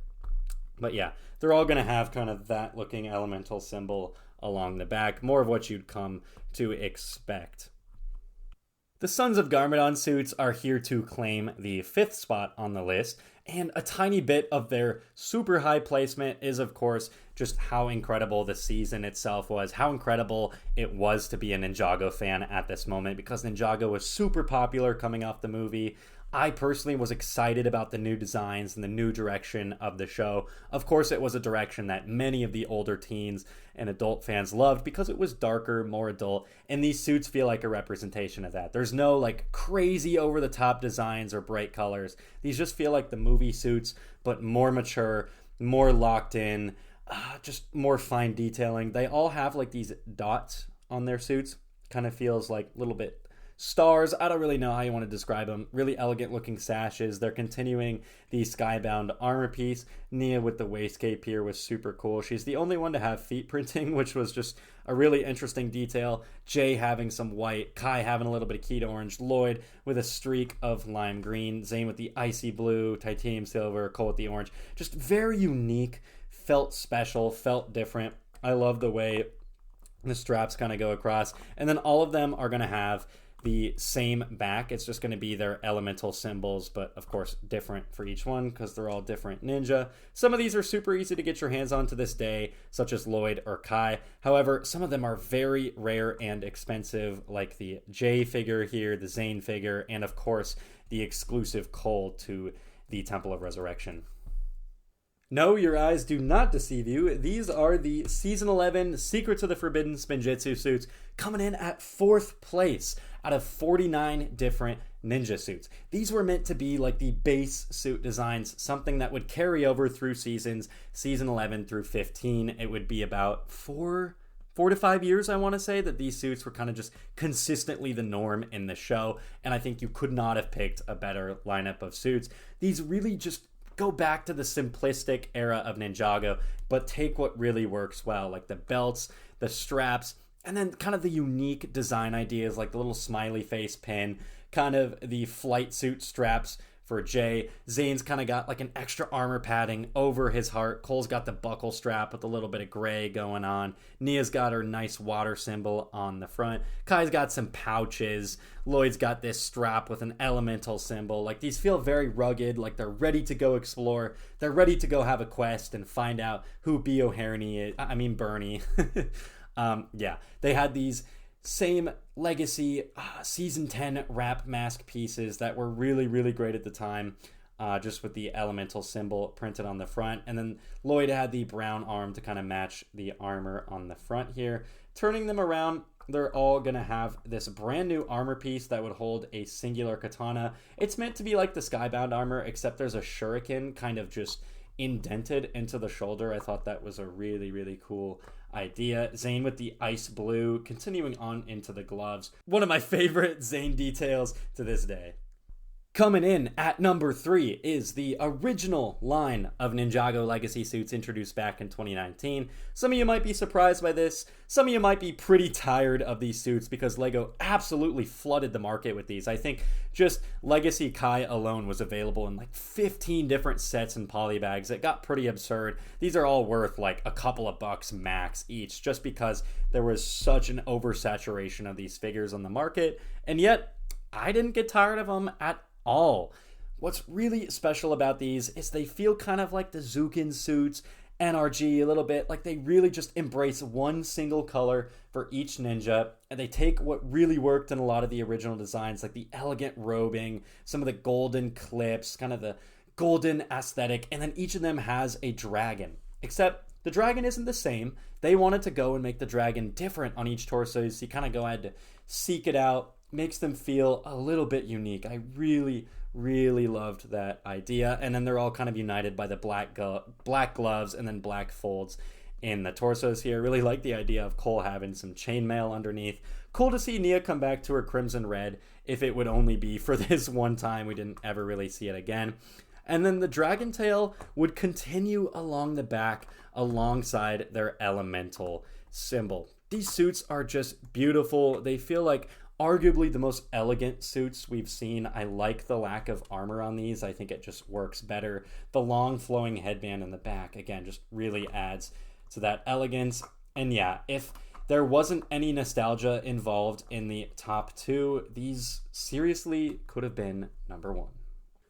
But yeah, they're all going to have kind of that looking elemental symbol along the back. More of what you'd come to expect. The Sons of Garmadon suits are here to claim the 5th spot on the list, and a tiny bit of their super high placement is, of course, just how incredible the season itself was, how incredible it was to be a Ninjago fan at this moment, because Ninjago was super popular coming off the movie. I personally was excited about the new designs and the new direction of the show. Of course, it was a direction that many of the older teens and adult fans loved because it was darker, more adult, and these suits feel like a representation of that. There's no like crazy over-the-top designs or bright colors. These just feel like the movie suits, but more mature, more locked in, just more fine detailing. They all have like these dots on their suits. Kind of feels like a little bit stars. I don't really know how you want to describe them. Really elegant looking sashes. They're continuing the Skybound armor piece. Nia with the waist cape here was super cool. She's the only one to have feet printing, which was just a really interesting detail. Jay having some white, Kai having a little bit of keyed orange, Lloyd with a streak of lime green, Zane with the icy blue, titanium silver, Cole with the orange. Just very unique, felt special, felt different. I love the way the straps kind of go across. And then all of them are going to have the same back. It's just going to be their elemental symbols, but of course different for each one because they're all different ninja. Some of these are super easy to get your hands on to this day, such as Lloyd or Kai. However, some of them are very rare and expensive, like the Jay figure here, the Zane figure, and of course the exclusive Cole to the Temple of Resurrection. No, your eyes do not deceive you. These are the Season 11 Secrets of the Forbidden Spinjitzu suits, coming in at 4th place out of 49 different ninja suits. These were meant to be like the base suit designs, something that would carry over through seasons, Season 11 through 15. It would be about 4 to 5 years, I want to say, that these suits were kind of just consistently the norm in the show, and I think you could not have picked a better lineup of suits. These really just go back to the simplistic era of Ninjago, but take what really works well, like the belts, the straps, and then kind of the unique design ideas, like the little smiley face pin, kind of the flight suit straps for Jay. Zane's kind of got like an extra armor padding over his heart. Cole's got the buckle strap with a little bit of gray going on. Nia's got her nice water symbol on the front. Kai's got some pouches. Lloyd's got this strap with an elemental symbol. Like, these feel very rugged, like they're ready to go explore. They're ready to go have a quest and find out who Bernie. Yeah, they had these same legacy season 10 wrap mask pieces that were really, really great at the time, just with the elemental symbol printed on the front. And then Lloyd had the brown arm to kind of match the armor on the front here. Turning them around, they're all going to have this brand new armor piece that would hold a singular katana. It's meant to be like the Skybound armor, except there's a shuriken kind of just indented into the shoulder. I thought that was a really, really cool idea. Zane with the ice blue, continuing on into the gloves. One of my favorite Zane details to this day. Coming in at number 3 is the original line of Ninjago Legacy suits introduced back in 2019. Some of you might be surprised by this. Some of you might be pretty tired of these suits because LEGO absolutely flooded the market with these. I think just Legacy Kai alone was available in like 15 different sets and polybags. It got pretty absurd. These are all worth like a couple of bucks max each, just because there was such an oversaturation of these figures on the market. And yet, I didn't get tired of them at all. What's really special about these is they feel kind of like the Zukan suits, NRG a little bit, like they really just embrace one single color for each ninja, and they take what really worked in a lot of the original designs, like the elegant robing, some of the golden clips, kind of the golden aesthetic, and then each of them has a dragon. Except the dragon isn't the same. They wanted to go and make the dragon different on each torso, so you kind of go ahead to seek it out. Makes them feel a little bit unique. I really, really loved that idea. And then they're all kind of united by the black gloves and then black folds in the torsos here. Really like the idea of Cole having some chainmail underneath. Cool to see Nia come back to her crimson red, if it would only be for this one time. We didn't ever really see it again. And then the dragon tail would continue along the back alongside their elemental symbol. These suits are just beautiful. They feel like arguably the most elegant suits we've seen. I like the lack of armor on these. I think it just works better. The long flowing headband in the back, again, just really adds to that elegance. And yeah, if there wasn't any nostalgia involved in the top 2. These seriously could have been number 1.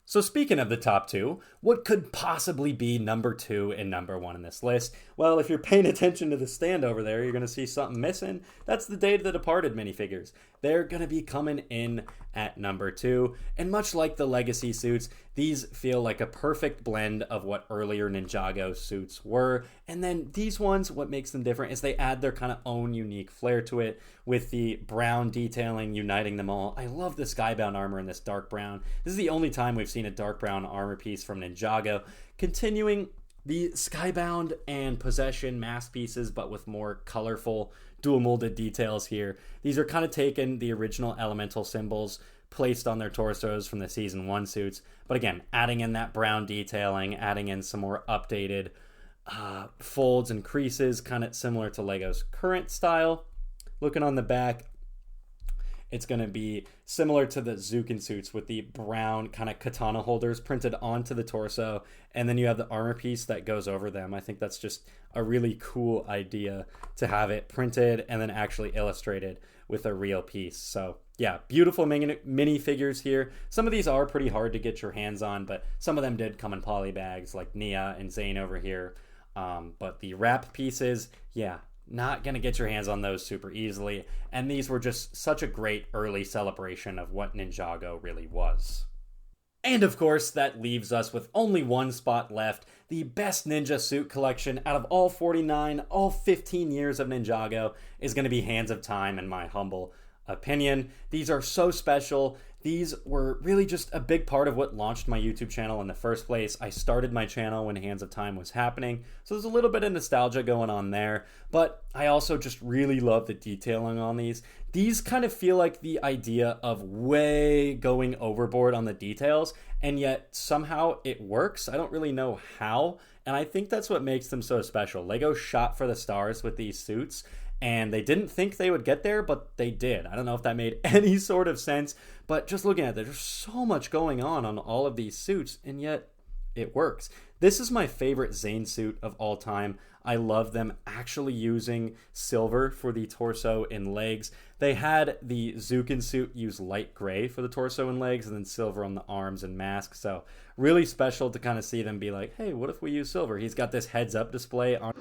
So speaking of the top 2, what could possibly be number 2 and number 1 in this list? Well, if you're paying attention to the stand over there, you're going to see something missing. That's the Day of the Departed minifigures. They're going to be coming in at number 2. And much like the Legacy suits, these feel like a perfect blend of what earlier Ninjago suits were. And then these ones, what makes them different is they add their kind of own unique flair to it with the brown detailing uniting them all. I love the Skybound armor in this dark brown. This is the only time we've seen a dark brown armor piece from Ninjago. Continuing the Skybound and Possession mask pieces, but with more colorful dual molded details here. These are kind of taken the original elemental symbols placed on their torsos from the season 1 suits, but again, adding in that brown detailing, adding in some more updated folds and creases, kind of similar to Lego's current style. Looking on the back, it's going to be similar to the Zukan suits with the brown kind of katana holders printed onto the torso, and then you have the armor piece that goes over them. I think that's just a really cool idea to have it printed and then actually illustrated with a real piece. So yeah, beautiful mini figures here. Some of these are pretty hard to get your hands on, but some of them did come in poly bags like Nia and Zane over here. But the wrap pieces, yeah, not going to get your hands on those super easily. And these were just such a great early celebration of what Ninjago really was. And of course, that leaves us with only one spot left. The best ninja suit collection out of all 49, all 15 years of Ninjago is going to be Hands of Time, in my humble opinion. These are so special. These were really just a big part of what launched my YouTube channel in the first place. I started my channel when Hands of Time was happening, so there's a little bit of nostalgia going on there, but I also just really love the detailing on these. These kind of feel like the idea of way going overboard on the details, and yet somehow it works. I don't really know how, and I think that's what makes them so special. Lego shot for the stars with these suits, and they didn't think they would get there, but they did. I don't know if that made any sort of sense, but just looking at it, there's so much going on all of these suits, and yet it works. This is my favorite Zane suit of all time. I love them actually using silver for the torso and legs. They had the Zukan suit use light gray for the torso and legs, and then silver on the arms and mask. So really special to kind of see them be like, hey, what if we use silver? He's got this heads-up display on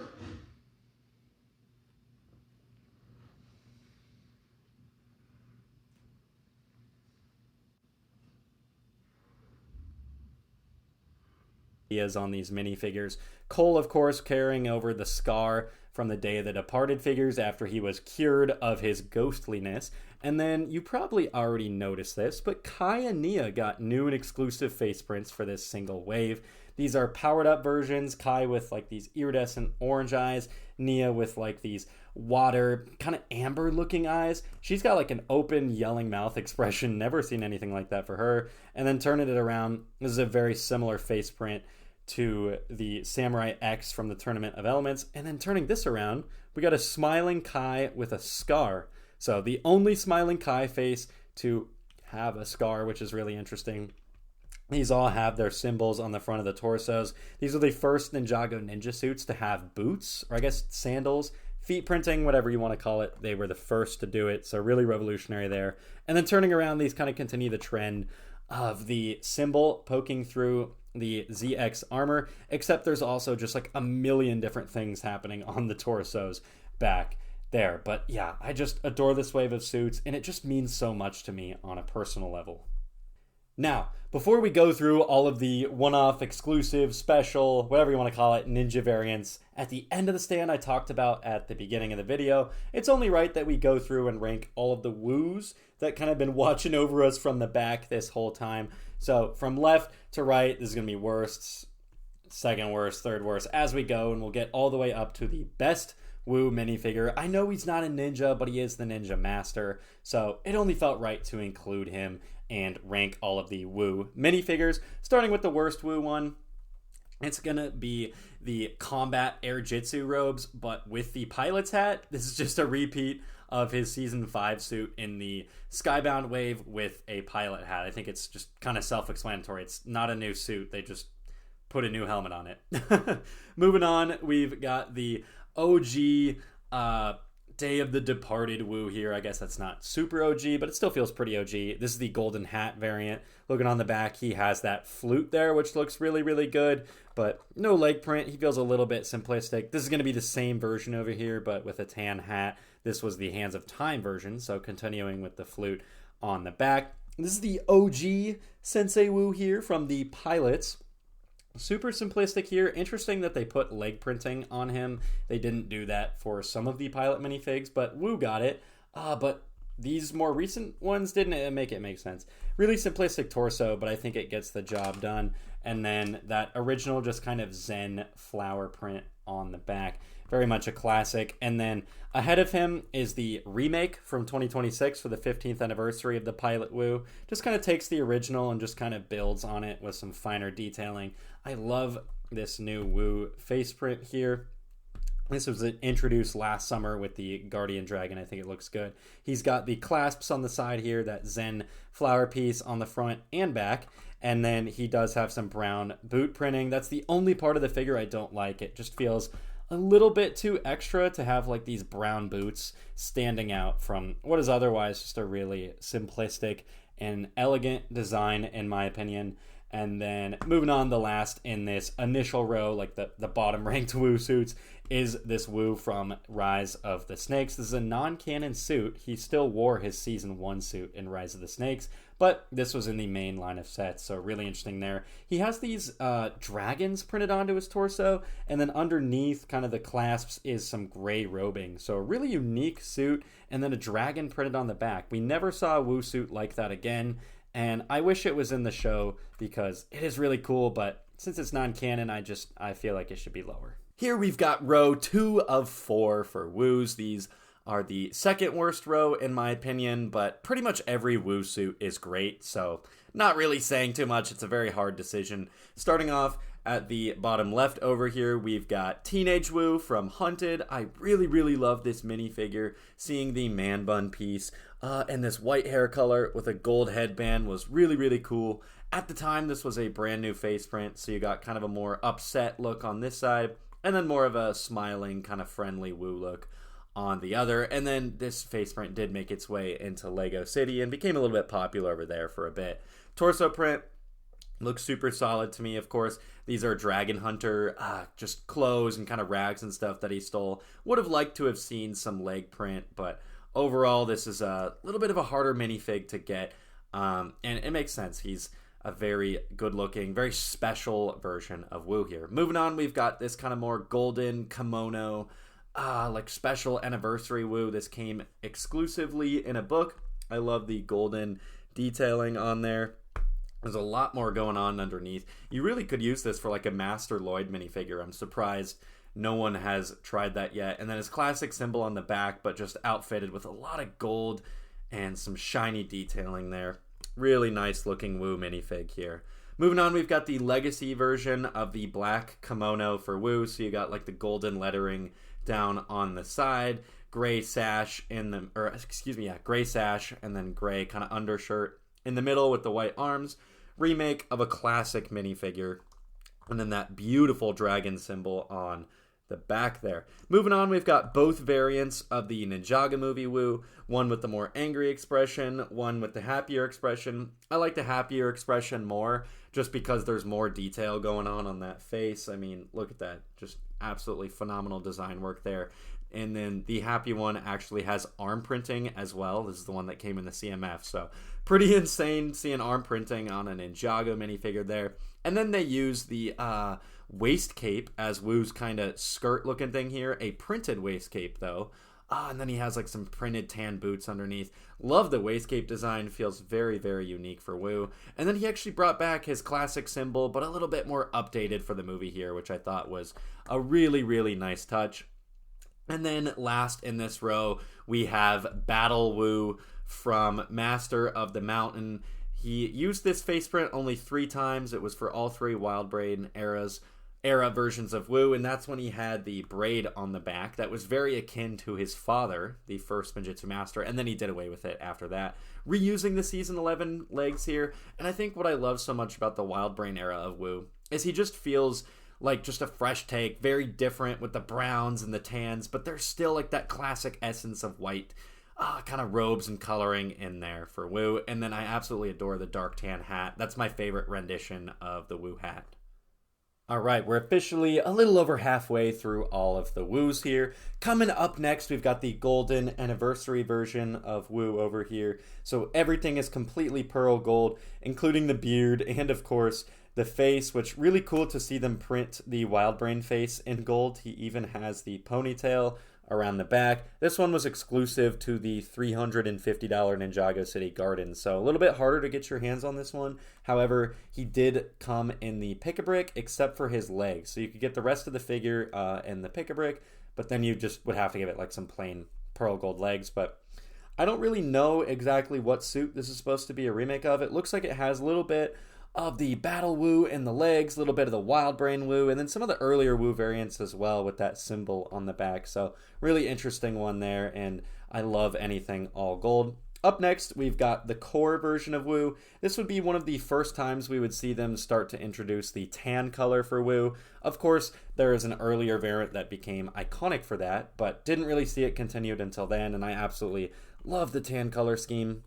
on these minifigures. Cole, of course, carrying over the scar from the Day of the Departed figures after he was cured of his ghostliness. And then you probably already noticed this, but Kai and Nia got new and exclusive face prints for this single wave. These are powered up versions, Kai with like these iridescent orange eyes, Nia with like these water, kind of amber looking eyes. She's got like an open yelling mouth expression, never seen anything like that for her. And then turning it around, this is a very similar face print to the Samurai X from the Tournament of Elements. And then turning this around, we got a smiling Kai with a scar. So the only smiling Kai face to have a scar, which is really interesting. These all have their symbols on the front of the torsos. These are the first Ninjago ninja suits to have boots, or I guess sandals, feet printing, whatever you want to call it. They were the first to do it, so really revolutionary there. And then turning around, these kind of continue the trend of the symbol poking through the ZX armor, except there's also just like a million different things happening on the torsos back there. But yeah, I just adore this wave of suits, and it just means so much to me on a personal level. Now, before we go through all of the one-off, exclusive, special, whatever you want to call it, ninja variants, at the end of the stand I talked about at the beginning of the video, it's only right that we go through and rank all of the woos that kind of been watching over us from the back this whole time. So from left to right, this is going to be worst, second worst, third worst, as we go, and we'll get all the way up to the best woo minifigure. I know he's not a ninja, but he is the ninja master, so it only felt right to include him and rank all of the woo minifigures. Starting with the worst woo one, it's gonna be the combat Airjitzu robes, but with the pilot's hat. This is just a repeat of his season 5 suit in the Skybound wave with a pilot hat. I think it's just kind of self-explanatory. It's not a new suit, they just put a new helmet on it. Moving on, we've got the OG Day of the Departed Wu here. I guess that's not super OG, but it still feels pretty OG. This is the golden hat variant. Looking on the back, he has that flute there, which looks really, really good, but no leg print. He feels a little bit simplistic. This is going to be the same version over here, but with a tan hat. This was the Hands of Time version, so continuing with the flute on the back. This is the OG Sensei Wu here from the pilots. Super simplistic here. Interesting that they put leg printing on him. They didn't do that for some of the pilot minifigs, but Wu got it. But these more recent ones didn't make it make sense. Really simplistic torso, but I think it gets the job done. And then that original just kind of Zen flower print on the back. Very much a classic. And then ahead of him is the remake from 2026 for the 15th anniversary of the Pilot Wu. Just kind of takes the original and just kind of builds on it with some finer detailing. I love this new Wu face print here. This was introduced last summer with the Guardian Dragon. I think it looks good. He's got the clasps on the side here, that Zen flower piece on the front and back. And then he does have some brown boot printing. That's the only part of the figure I don't like. It just feels a little bit too extra to have like these brown boots standing out from what is otherwise just a really simplistic and elegant design, in my opinion. And then moving on, the last in this initial row, like the bottom ranked Wu suits, is this Wu from Rise of the Snakes. This is a non-canon suit. He still wore his Season 1 suit in Rise of the Snakes, but this was in the main line of sets, so really interesting there. He has these dragons printed onto his torso, and then underneath kind of the clasps is some gray robing. So a really unique suit, and then a dragon printed on the back. We never saw a Wu suit like that again, and I wish it was in the show because it is really cool, but since it's non-canon, I feel like it should be lower. Here we've got row 2 of 4 for Wus. These are the second worst row in my opinion, but pretty much every Wu suit is great, so not really saying too much. It's a very hard decision. Starting off at the bottom left over here, we've got Teenage Wu from Hunted. I really, really love this minifigure. Seeing the man bun piece and this white hair color with a gold headband was really, really cool. At the time, this was a brand new face print, so you got kind of a more upset look on this side, and then more of a smiling, kind of friendly Wu look on the other. And then this face print did make its way into Lego City and became a little bit popular over there for a bit. Torso print looks super solid to me, of course. These are Dragon Hunter, just clothes and kind of rags and stuff that he stole. Would have liked to have seen some leg print, but overall, this is a little bit of a harder minifig to get. And it makes sense. He's a very good-looking, very special version of Wu here. Moving on, we've got this kind of more golden kimono, like special anniversary Wu. This came exclusively in a book. I love the golden detailing on there. There's a lot more going on underneath. You really could use this for like a Master Lloyd minifigure. I'm surprised no one has tried that yet. And then his classic symbol on the back, but just outfitted with a lot of gold and some shiny detailing there. Really nice looking Wu minifig here. Moving on, we've got the legacy version of the black kimono for Wu. So you got like the golden lettering down on the side, gray sash gray sash, and then gray kind of undershirt in the middle with the white arms. Remake of a classic minifigure. And then that beautiful dragon symbol on the back there. Moving on, we've got both variants of the Ninjago movie Wu. One with the more angry expression, one with the happier expression. I like the happier expression more just because there's more detail going on that face. I mean, look at that. Just absolutely phenomenal design work there. And then the happy one actually has arm printing as well. This is the one that came in the CMF. So pretty insane seeing arm printing on a Ninjago minifigure there. And then they use the waist cape as Wu's kind of skirt looking thing here. A printed waist cape though. And then he has like some printed tan boots underneath. Love the waist cape design. Feels very, very unique for Wu. And then he actually brought back his classic symbol, but a little bit more updated for the movie here, which I thought was a really, really nice touch. And then last in this row, we have Battle Wu from Master of the Mountain. He used this face print only 3 times. It was for all 3 Wild Brain era versions of Wu, and that's when he had the braid on the back that was very akin to his father, the first Spinjitzu master, and then he did away with it after that, reusing the Season 11 legs here. And I think what I love so much about the Wild Brain era of Wu is he just feels like just a fresh take, very different with the browns and the tans, but there's still like that classic essence of white kind of robes and coloring in there for Wu. And then I absolutely adore the dark tan hat. That's my favorite rendition of the Wu hat. All right, we're officially a little over halfway through all of the Wus here. Coming up next, we've got the golden anniversary version of Wu over here. So everything is completely pearl gold, including the beard and, of course, the face, which really cool to see them print the Wild Brain face in gold. He even has the ponytail around the back. This one was exclusive to the $350 Ninjago City Garden, so a little bit harder to get your hands on this one. However, he did come in the pick-a-brick except for his legs, so you could get the rest of the figure in the pick-a-brick, but then you just would have to give it like some plain pearl gold legs. But I don't really know exactly what suit this is supposed to be a remake of. It looks like it has a little bit of the Battle Wu in the legs, a little bit of the Wild Brain Wu, and then some of the earlier Wu variants as well with that symbol on the back. So really interesting one there, and I love anything all gold. Up next, we've got the core version of Wu. This would be one of the first times we would see them start to introduce the tan color for Wu. Of course, there is an earlier variant that became iconic for that, but didn't really see it continued until then, and I absolutely love the tan color scheme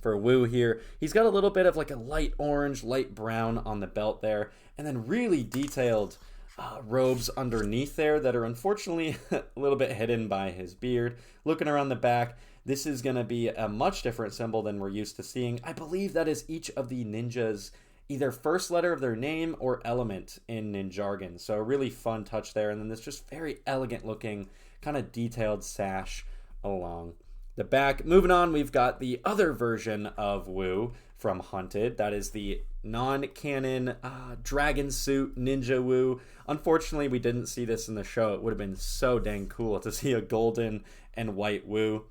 for Wu here. He's got a little bit of like a light orange, light brown on the belt there, and then really detailed robes underneath there that are unfortunately a little bit hidden by his beard. Looking around the back, this is going to be a much different symbol than we're used to seeing. I believe that is each of the ninjas' either first letter of their name or element in Ninjargon. So a really fun touch there, and then this just very elegant looking kind of detailed sash along the back. Moving on, we've got the other version of Wu from Hunted. That is the non-canon dragon suit Ninja Wu. Unfortunately, we didn't see this in the show. It would have been so dang cool to see a golden and white Wu.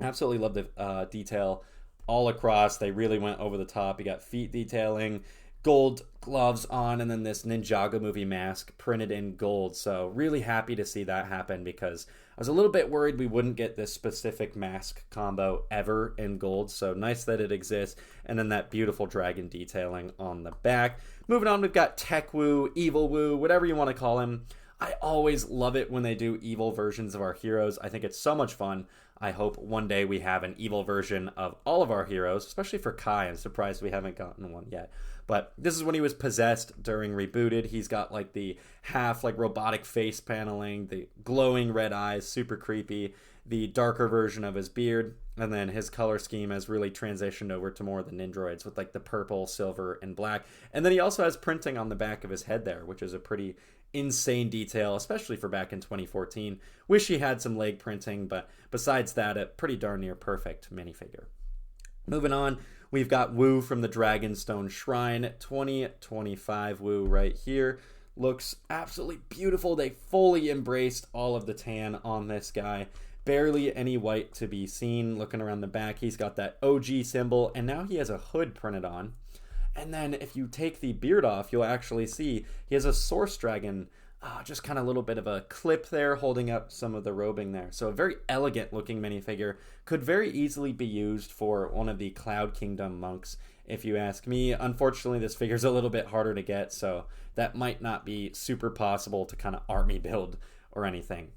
Absolutely love the detail all across. They really went over the top. You got feet detailing, gold gloves on, and then this Ninjago movie mask printed in gold. So really happy to see that happen, because I was a little bit worried we wouldn't get this specific mask combo ever in gold. So nice that it exists. And then that beautiful dragon detailing on the back. Moving on, we've got Tech Wu, Evil Wu, whatever you want to call him. I always love it when they do evil versions of our heroes. I think it's so much fun. I hope one day we have an evil version of all of our heroes, especially for Kai. I'm surprised we haven't gotten one yet. But this is when he was possessed during Rebooted. He's got like the half like robotic face paneling, the glowing red eyes, super creepy, the darker version of his beard, and then his color scheme has really transitioned over to more of the Nindroids with like the purple, silver, and black. And then he also has printing on the back of his head there, which is a pretty insane detail, especially for back in 2014. Wish he had some leg printing, but besides that, a pretty darn near perfect minifigure. Moving on, we've got Wu from the Dragonstone Shrine, 2025 Wu right here. Looks absolutely beautiful. They fully embraced all of the tan on this guy. Barely any white to be seen. Looking around the back, he's got that OG symbol, and now he has a hood printed on. And then if you take the beard off, you'll actually see he has a source dragon, just kind of a little bit of a clip there holding up some of the robing there. So a very elegant looking minifigure. Could very easily be used for one of the Cloud Kingdom monks, if you ask me. Unfortunately, this figure's a little bit harder to get, so that might not be super possible to kind of army build or anything.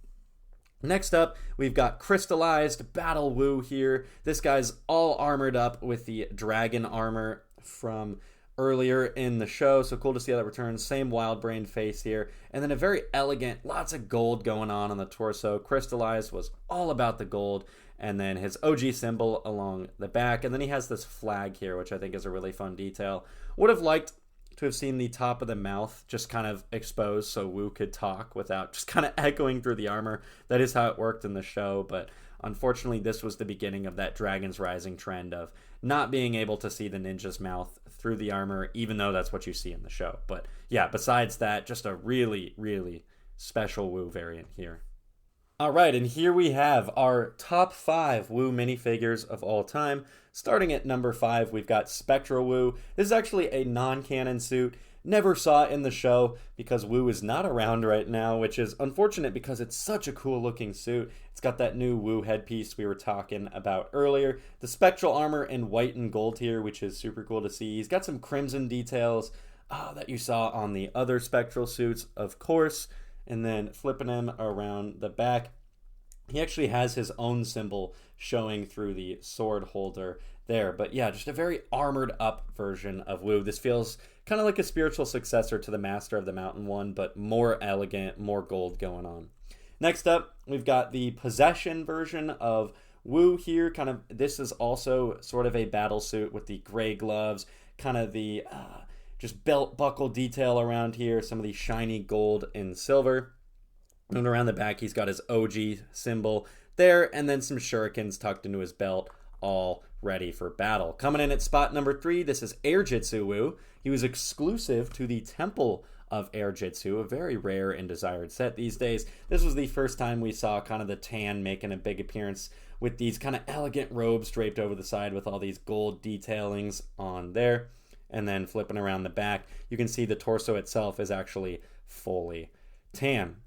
Next up, we've got Crystallized Battle Wu here. This guy's all armored up with the dragon armor from earlier in the show, so cool to see how that returns. Same wild brain face here, and then a very elegant, lots of gold going on the torso. Crystallized was all about the gold, and then his OG symbol along the back, and then he has this flag here, which I think is a really fun detail. Would have liked to have seen the top of the mouth just kind of exposed so Wu could talk without just kind of echoing through the armor. That is how it worked in the show, but unfortunately this was the beginning of that Dragon's Rising trend of not being able to see the ninja's mouth through the armor, even though that's what you see in the show. But yeah, besides that, just a really, really special Wu variant here. All right, and here we have our top 5 Wu minifigures of all time. Starting at number 5, we've got Spectral Wu. This is actually a non-canon suit. Never saw it in the show because Wu is not around right now, which is unfortunate because it's such a cool looking suit. It's got that new Wu headpiece we were talking about earlier. The spectral armor in white and gold here, which is super cool to see. He's got some crimson details that you saw on the other Spectral suits, of course. And then flipping him around the back, he actually has his own symbol showing through the sword holder there. But yeah, just a very armored up version of Wu. This feels kind of like a spiritual successor to the Master of the Mountain one, but more elegant, more gold going on. Next up, we've got the Possession version of Wu here. This is also sort of a battle suit with the gray gloves, kind of the just belt buckle detail around here, some of the shiny gold and silver. And around the back, he's got his OG symbol there, and then some shurikens tucked into his belt, all ready for battle. Coming in at spot number 3, this is Airjitzu Wu. He was exclusive to the Temple of Airjitzu, a very rare and desired set these days. This was the first time we saw kind of the tan making a big appearance with these kind of elegant robes draped over the side with all these gold detailings on there. And then flipping around the back, you can see the torso itself is actually fully tan.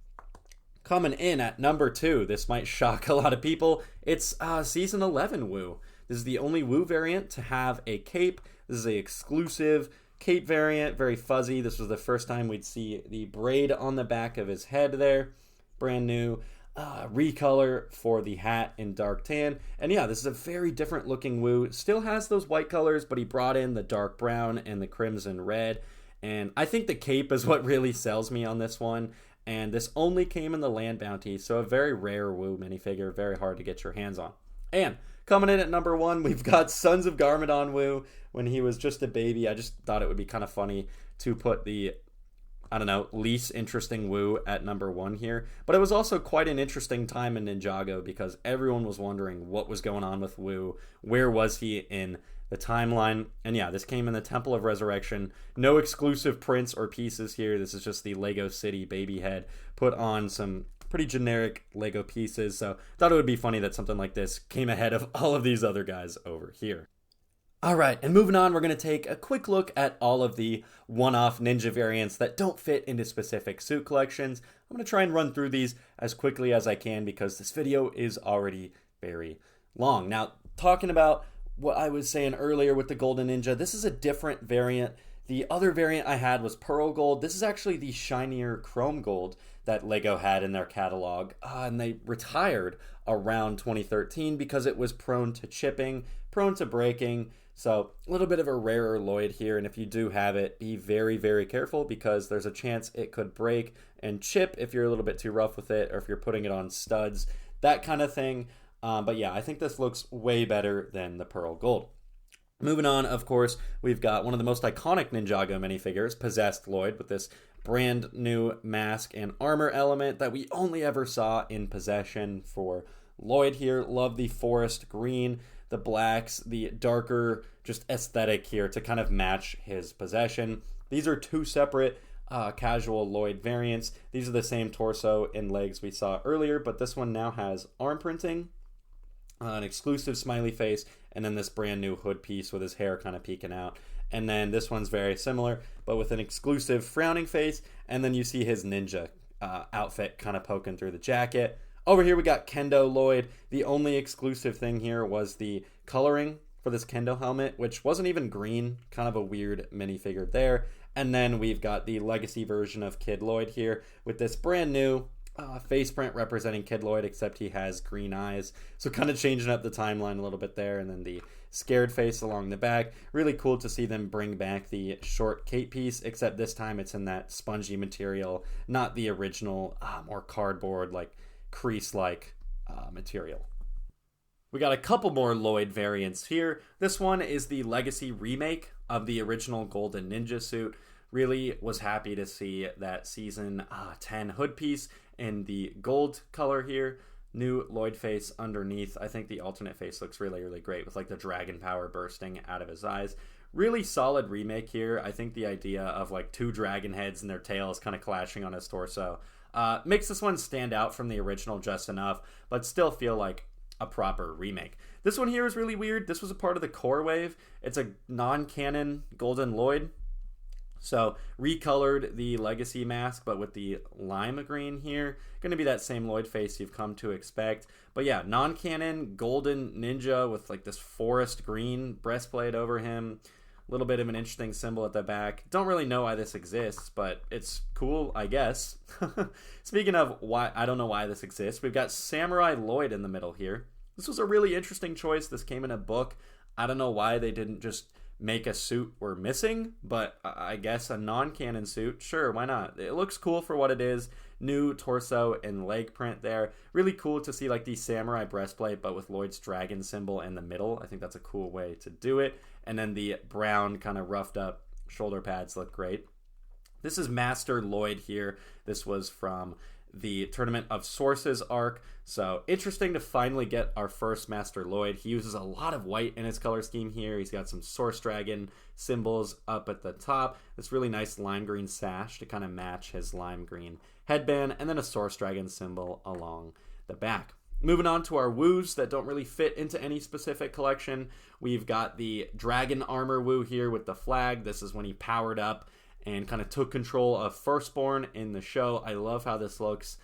Coming in at number 2, this might shock a lot of people, it's Season 11 Wu. This is the only Wu variant to have a cape. This is an exclusive cape variant, very fuzzy. This was the first time we'd see the braid on the back of his head there. Brand new recolor for the hat in dark tan. And yeah, this is a very different looking Wu. Still has those white colors, but he brought in the dark brown and the crimson red. And I think the cape is what really sells me on this one. And this only came in the land bounty, so a very rare Wu minifigure, very hard to get your hands on. And coming in at number 1, we've got Sons of Garmadon Wu. When he was just a baby, I just thought it would be kind of funny to put the, least interesting Wu at number 1 here. But it was also quite an interesting time in Ninjago because everyone was wondering what was going on with Wu. Where was he in the timeline? And yeah, this came in the Temple of Resurrection. No exclusive prints or pieces here. This is just the Lego City baby head put on some pretty generic Lego pieces. So thought it would be funny that something like this came ahead of all of these other guys over here. All right, and moving on, we're going to take a quick look at all of the one-off ninja variants that don't fit into specific suit collections. I'm going to try and run through these as quickly as I can because this video is already very long. Now, talking about what I was saying earlier with the Golden Ninja, this is a different variant. The other variant I had was Pearl Gold. This is actually the shinier Chrome Gold that Lego had in their catalog, and they retired around 2013 because it was prone to chipping, prone to breaking. So a little bit of a rarer Lloyd here, and if you do have it, be very, very careful because there's a chance it could break and chip if you're a little bit too rough with it or if you're putting it on studs, that kind of thing. But yeah, I think this looks way better than the Pearl Gold. Moving on, of course, we've got one of the most iconic Ninjago minifigures, Possessed Lloyd, with this brand new mask and armor element that we only ever saw in Possession for Lloyd here. Love the forest green, the blacks, the darker just aesthetic here to kind of match his Possession. These are 2 separate casual Lloyd variants. These are the same torso and legs we saw earlier, but this one now has arm printing, an exclusive smiley face, and then this brand new hood piece with his hair kind of peeking out. And then this one's very similar, but with an exclusive frowning face, and then you see his ninja outfit kind of poking through the jacket. Over here we got Kendo Lloyd. The only exclusive thing here was the coloring for this Kendo helmet, which wasn't even green, kind of a weird minifigure there. And then we've got the legacy version of Kid Lloyd here with this brand new face print representing Kid Lloyd, except he has green eyes. So kind of changing up the timeline a little bit there. And then the scared face along the back. Really cool to see them bring back the short cape piece, except this time it's in that spongy material, not the original, more cardboard, like crease-like material. We got a couple more Lloyd variants here. This one is the Legacy remake of the original Golden Ninja suit. Really was happy to see that Season 10 hood piece in the gold color here. New Lloyd face underneath. I think the alternate face looks really, really great with like the dragon power bursting out of his eyes. Really solid remake here. I think the idea of like 2 dragon heads and their tails kind of clashing on his torso makes this one stand out from the original just enough, but still feel like a proper remake. This one here is really weird. This was a part of the core wave. It's a non-canon Golden Lloyd. So recolored the legacy mask, but with the lime green here. Going to be that same Lloyd face you've come to expect. But yeah, non-canon Golden Ninja with like this forest green breastplate over him. little bit of an interesting symbol at the back. Don't really know why this exists, but it's cool, I guess. Speaking of why, I don't know why this exists. We've got Samurai Lloyd in the middle here. This was a really interesting choice. This came in a book. I don't know why they didn't just make a suit we're missing, but I guess a non-canon suit, sure, why not? It looks cool for what it is. New torso and leg print there. Really cool to see like the samurai breastplate, but with Lloyd's dragon symbol in the middle. I think that's a cool way to do it. And then the brown kind of roughed up shoulder pads look great. This is Master Lloyd here. This was from the Tournament of Sources arc. So interesting to finally get our first Master Lloyd. He uses a lot of white in his color scheme here. He's got some Source Dragon symbols up at the top. This really nice lime green sash to kind of match his lime green headband. And then a Source Dragon symbol along the back. Moving on to our woos that don't really fit into any specific collection. We've got the Dragon Armor woo here with the flag. This is when he powered up and kind of took control of Firstborn in the show. I love how this looks,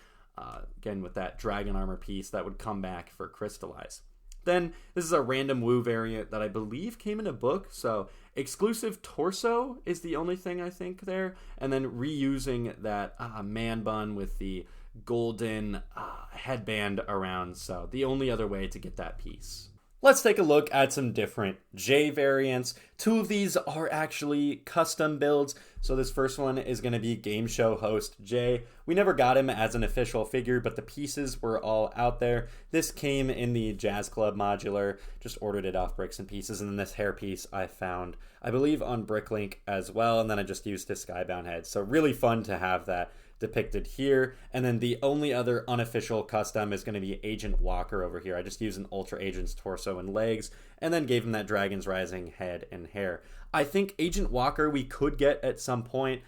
again, with that Dragon Armor piece that would come back for Crystallized. Then, this is a random Woo variant that I believe came in a book, so exclusive torso is the only thing I think there, and then reusing that man bun with the golden headband around, so the only other way to get that piece. Let's take a look at some different J variants. Two of these are actually custom builds. So this first one is going to be Game Show host J. We never got him as an official figure, but the pieces were all out there. This came in the Jazz Club modular. Just ordered it off Bricks and Pieces. And then this hair piece I found, I believe, on Bricklink as well. And then I just used his Skybound head. So really fun to have that depicted here. And then the only other unofficial custom is going to be Agent Walker over here. I just used an Ultra Agent's torso and legs and then gave him that Dragon's Rising head and hair. I think Agent Walker we could get at some point,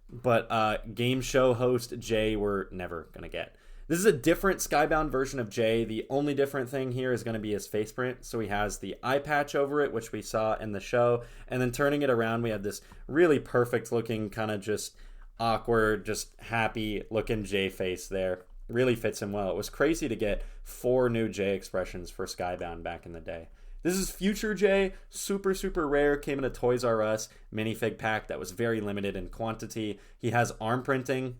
but Game Show host Jay we're never going to get. This is a different Skybound version of Jay. The only different thing here is going to be his face print. So he has the eye patch over it, which we saw in the show. And then turning it around, we have this really perfect looking kind of just awkward, just happy looking J face there. Really fits him well. It was crazy to get 4 new J expressions for Skybound back in the day. This is Future J, super, super rare. Came in a Toys R Us minifig pack that was very limited in quantity. He has arm printing.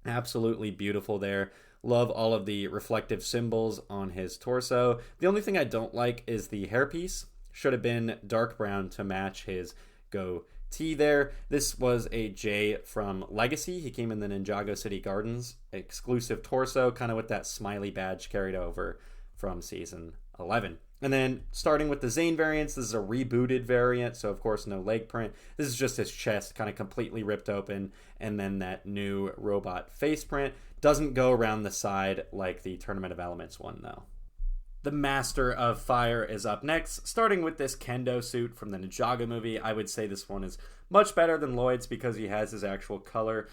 Absolutely beautiful there. Love all of the reflective symbols on his torso. The only thing I don't like is the hairpiece. Should have been dark brown to match his goatee there. This was a J from Legacy. He came in the Ninjago City Gardens exclusive torso, kind of with that smiley badge carried over from season 11. And then starting with the Zane variants, this is a rebooted variant, so of course no leg print. This is just his chest kind of completely ripped open, and then that new robot face print. Doesn't go around the side like the Tournament of Elements one though. The Master of Fire is up next, starting with this Kendo suit from the Ninjago movie. I would say this one is much better than Lloyd's because he has his actual color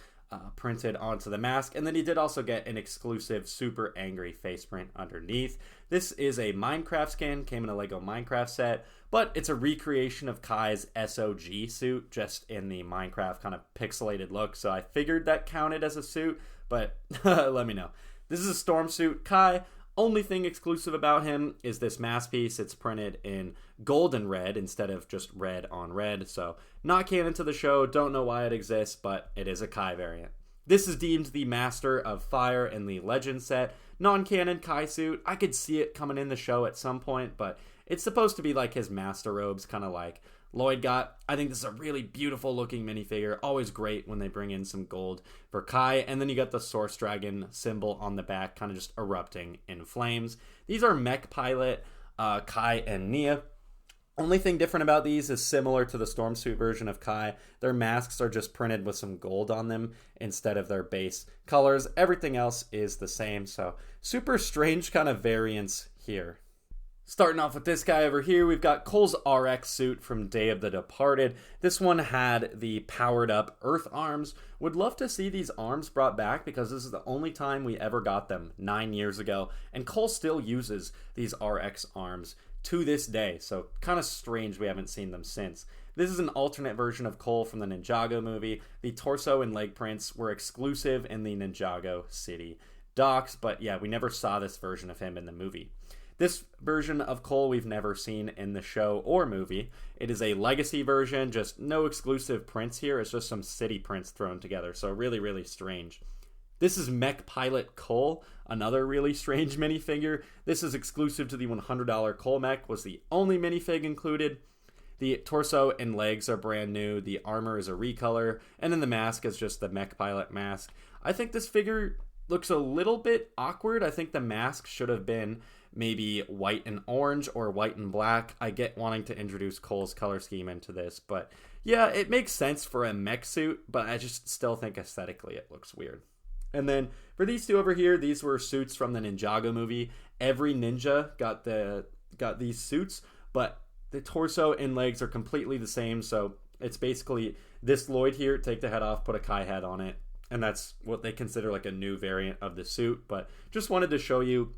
printed onto the mask, and then he did also get an exclusive super angry face print underneath. This is a Minecraft skin, came in a Lego Minecraft set, but it's a recreation of Kai's SOG suit, just in the Minecraft kind of pixelated look, so I figured that counted as a suit, but let me know. This is a storm suit. Kai, only thing exclusive about him is this mask piece. It's printed in gold and red instead of just red on red. So not canon to the show. Don't know why it exists, but it is a Kai variant. This is deemed the Master of Fire in the Legend set. Non-canon Kai suit. I could see it coming in the show at some point, but it's supposed to be like his master robes, kind of like Lloyd got. I think this is a really beautiful looking minifigure. Always great when they bring in some gold for Kai. And then you got the Source Dragon symbol on the back, kind of just erupting in flames. These are Mech Pilot, Kai and Nia. Only thing different about these is similar to the Stormsuit version of Kai. Their masks are just printed with some gold on them instead of their base colors. Everything else is the same. So super strange kind of variants here. Starting off with this guy over here, we've got Cole's RX suit from Day of the Departed. This one had the powered up Earth arms. Would love to see these arms brought back because this is the only time we ever got them 9 years ago. And Cole still uses these RX arms to this day. So kind of strange we haven't seen them since. This is an alternate version of Cole from the Ninjago movie. The torso and leg prints were exclusive in the Ninjago City docks. But yeah, we never saw this version of him in the movie. This version of Cole we've never seen in the show or movie. It is a legacy version, just no exclusive prints here. It's just some city prints thrown together, so really, really strange. This is Mech Pilot Cole, another really strange minifigure. This is exclusive to the $100 Cole Mech, was the only minifig included. The torso and legs are brand new, the armor is a recolor, and then the mask is just the Mech Pilot mask. I think this figure looks a little bit awkward. I think the mask should have been maybe white and orange or white and black. I get wanting to introduce Cole's color scheme into this, but yeah, it makes sense for a mech suit, but I just still think aesthetically it looks weird. And then for these two over here, these were suits from the Ninjago movie. Every ninja got these suits, but the torso and legs are completely the same, so it's basically this Lloyd here, take the head off, put a Kai head on it, and that's what they consider like a new variant of the suit. But just wanted to show you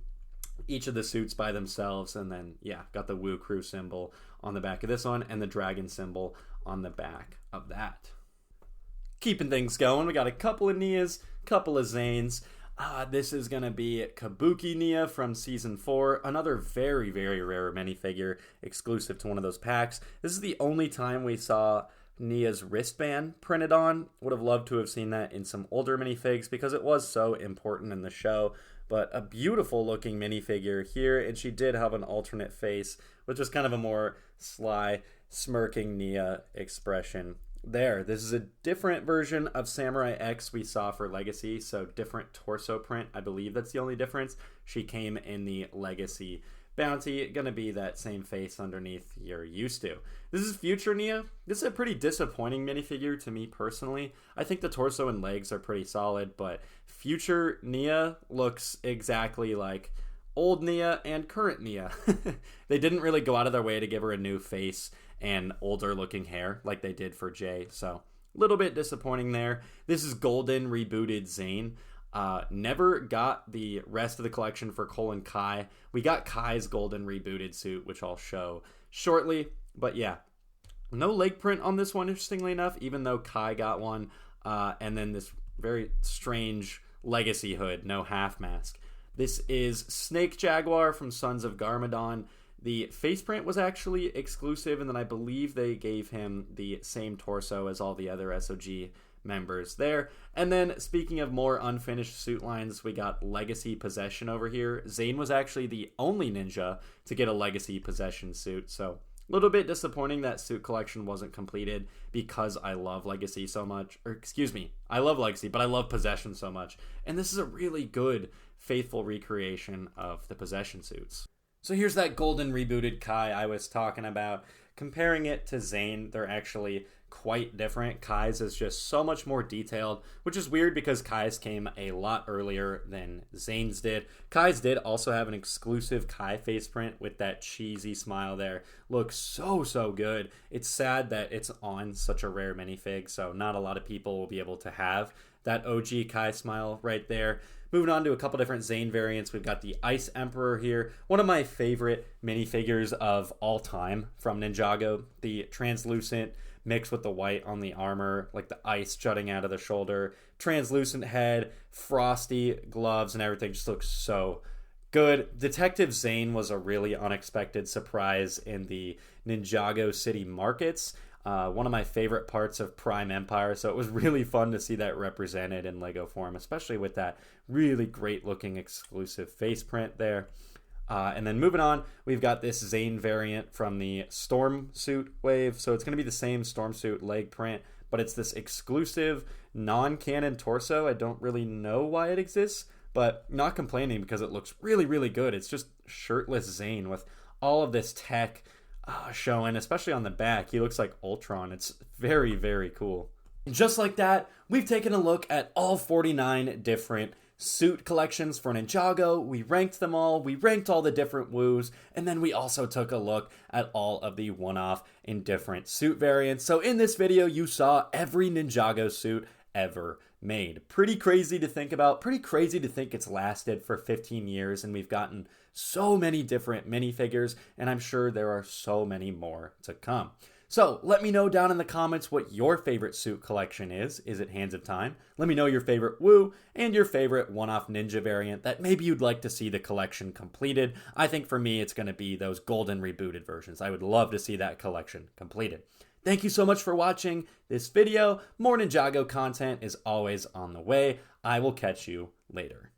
each of the suits by themselves, and then yeah, got the Woo Crew symbol on the back of this one and the dragon symbol on the back of that. Keeping things going, we got a couple of Nias, couple of Zanes. This is going to be Kabuki Nia from Season 4, another very, very rare minifigure exclusive to one of those packs. This is the only time we saw Nia's wristband printed on. Would have loved to have seen that in some older minifigs because it was so important in the show. But a beautiful looking minifigure here, and she did have an alternate face, which is kind of a more sly, smirking Nia expression. There, this is a different version of Samurai X we saw for Legacy, so different torso print. I believe that's the only difference. She came in the Legacy Bounty, gonna be that same face underneath you're used to. This is Future Nia. This is a pretty disappointing minifigure to me personally. I think the torso and legs are pretty solid, but Future Nia looks exactly like old Nia and current Nia. They didn't really go out of their way to give her a new face and older looking hair like they did for Jay, so a little bit disappointing there. This is Golden Rebooted Zane. Never got the rest of the collection for Cole and Kai. We got Kai's Golden Rebooted suit, which I'll show shortly, but yeah, no leg print on this one, interestingly enough, even though Kai got one, and then this very strange legacy hood, no half mask. This is Snake Jaguar from Sons of Garmadon. The face print was actually exclusive, and then I believe they gave him the same torso as all the other SOG members there. And then, speaking of more unfinished suit lines, we got Legacy Possession over here. Zane was actually the only ninja to get a Legacy Possession suit, so a little bit disappointing that suit collection wasn't completed because I love Legacy so much. Or, excuse me, I love Legacy, but I love Possession so much. And this is a really good, faithful recreation of the Possession suits. So here's that Golden Rebooted Kai I was talking about. Comparing it to Zane, they're actually quite different. Kai's is just so much more detailed, which is weird because Kai's came a lot earlier than Zane's did. Kai's did also have an exclusive Kai face print with that cheesy smile there. Looks so good. It's sad that it's on such a rare minifig, so not a lot of people will be able to have that OG Kai smile right there. Moving on to a couple different Zane variants, we've got the Ice Emperor here. One of my favorite minifigures of all time from Ninjago. The translucent mixed with the white on the armor, like the ice jutting out of the shoulder. Translucent head, frosty gloves, and everything just looks so good. Detective Zane was a really unexpected surprise in the Ninjago City markets. One of my favorite parts of Prime Empire, so it was really fun to see that represented in Lego form, especially with that really great looking exclusive face print there. And then moving on, we've got this Zane variant from the Storm Suit wave, so it's going to be the same Storm Suit leg print, but it's this exclusive non-canon torso. I don't really know why it exists, but not complaining because it looks really good. It's just shirtless Zane with all of this tech showing, especially on the back. He looks like Ultron. It's very cool. And just like that, we've taken a look at all 49 different suit collections for Ninjago. We ranked them all. We ranked all the different woos, and then we also took a look at all of the one-off and different suit variants. So in this video, you saw every Ninjago suit ever made. Pretty crazy to think about. Pretty crazy to think it's lasted for 15 years, and we've gotten so many different minifigures, and I'm sure there are so many more to come. So let me know down in the comments what your favorite suit collection is. Is it Hands of Time? Let me know your favorite Woo and your favorite one-off ninja variant that maybe you'd like to see the collection completed. I think for me it's going to be those golden rebooted versions. I would love to see that collection completed. Thank you so much for watching this video. More Ninjago content is always on the way. I will catch you later.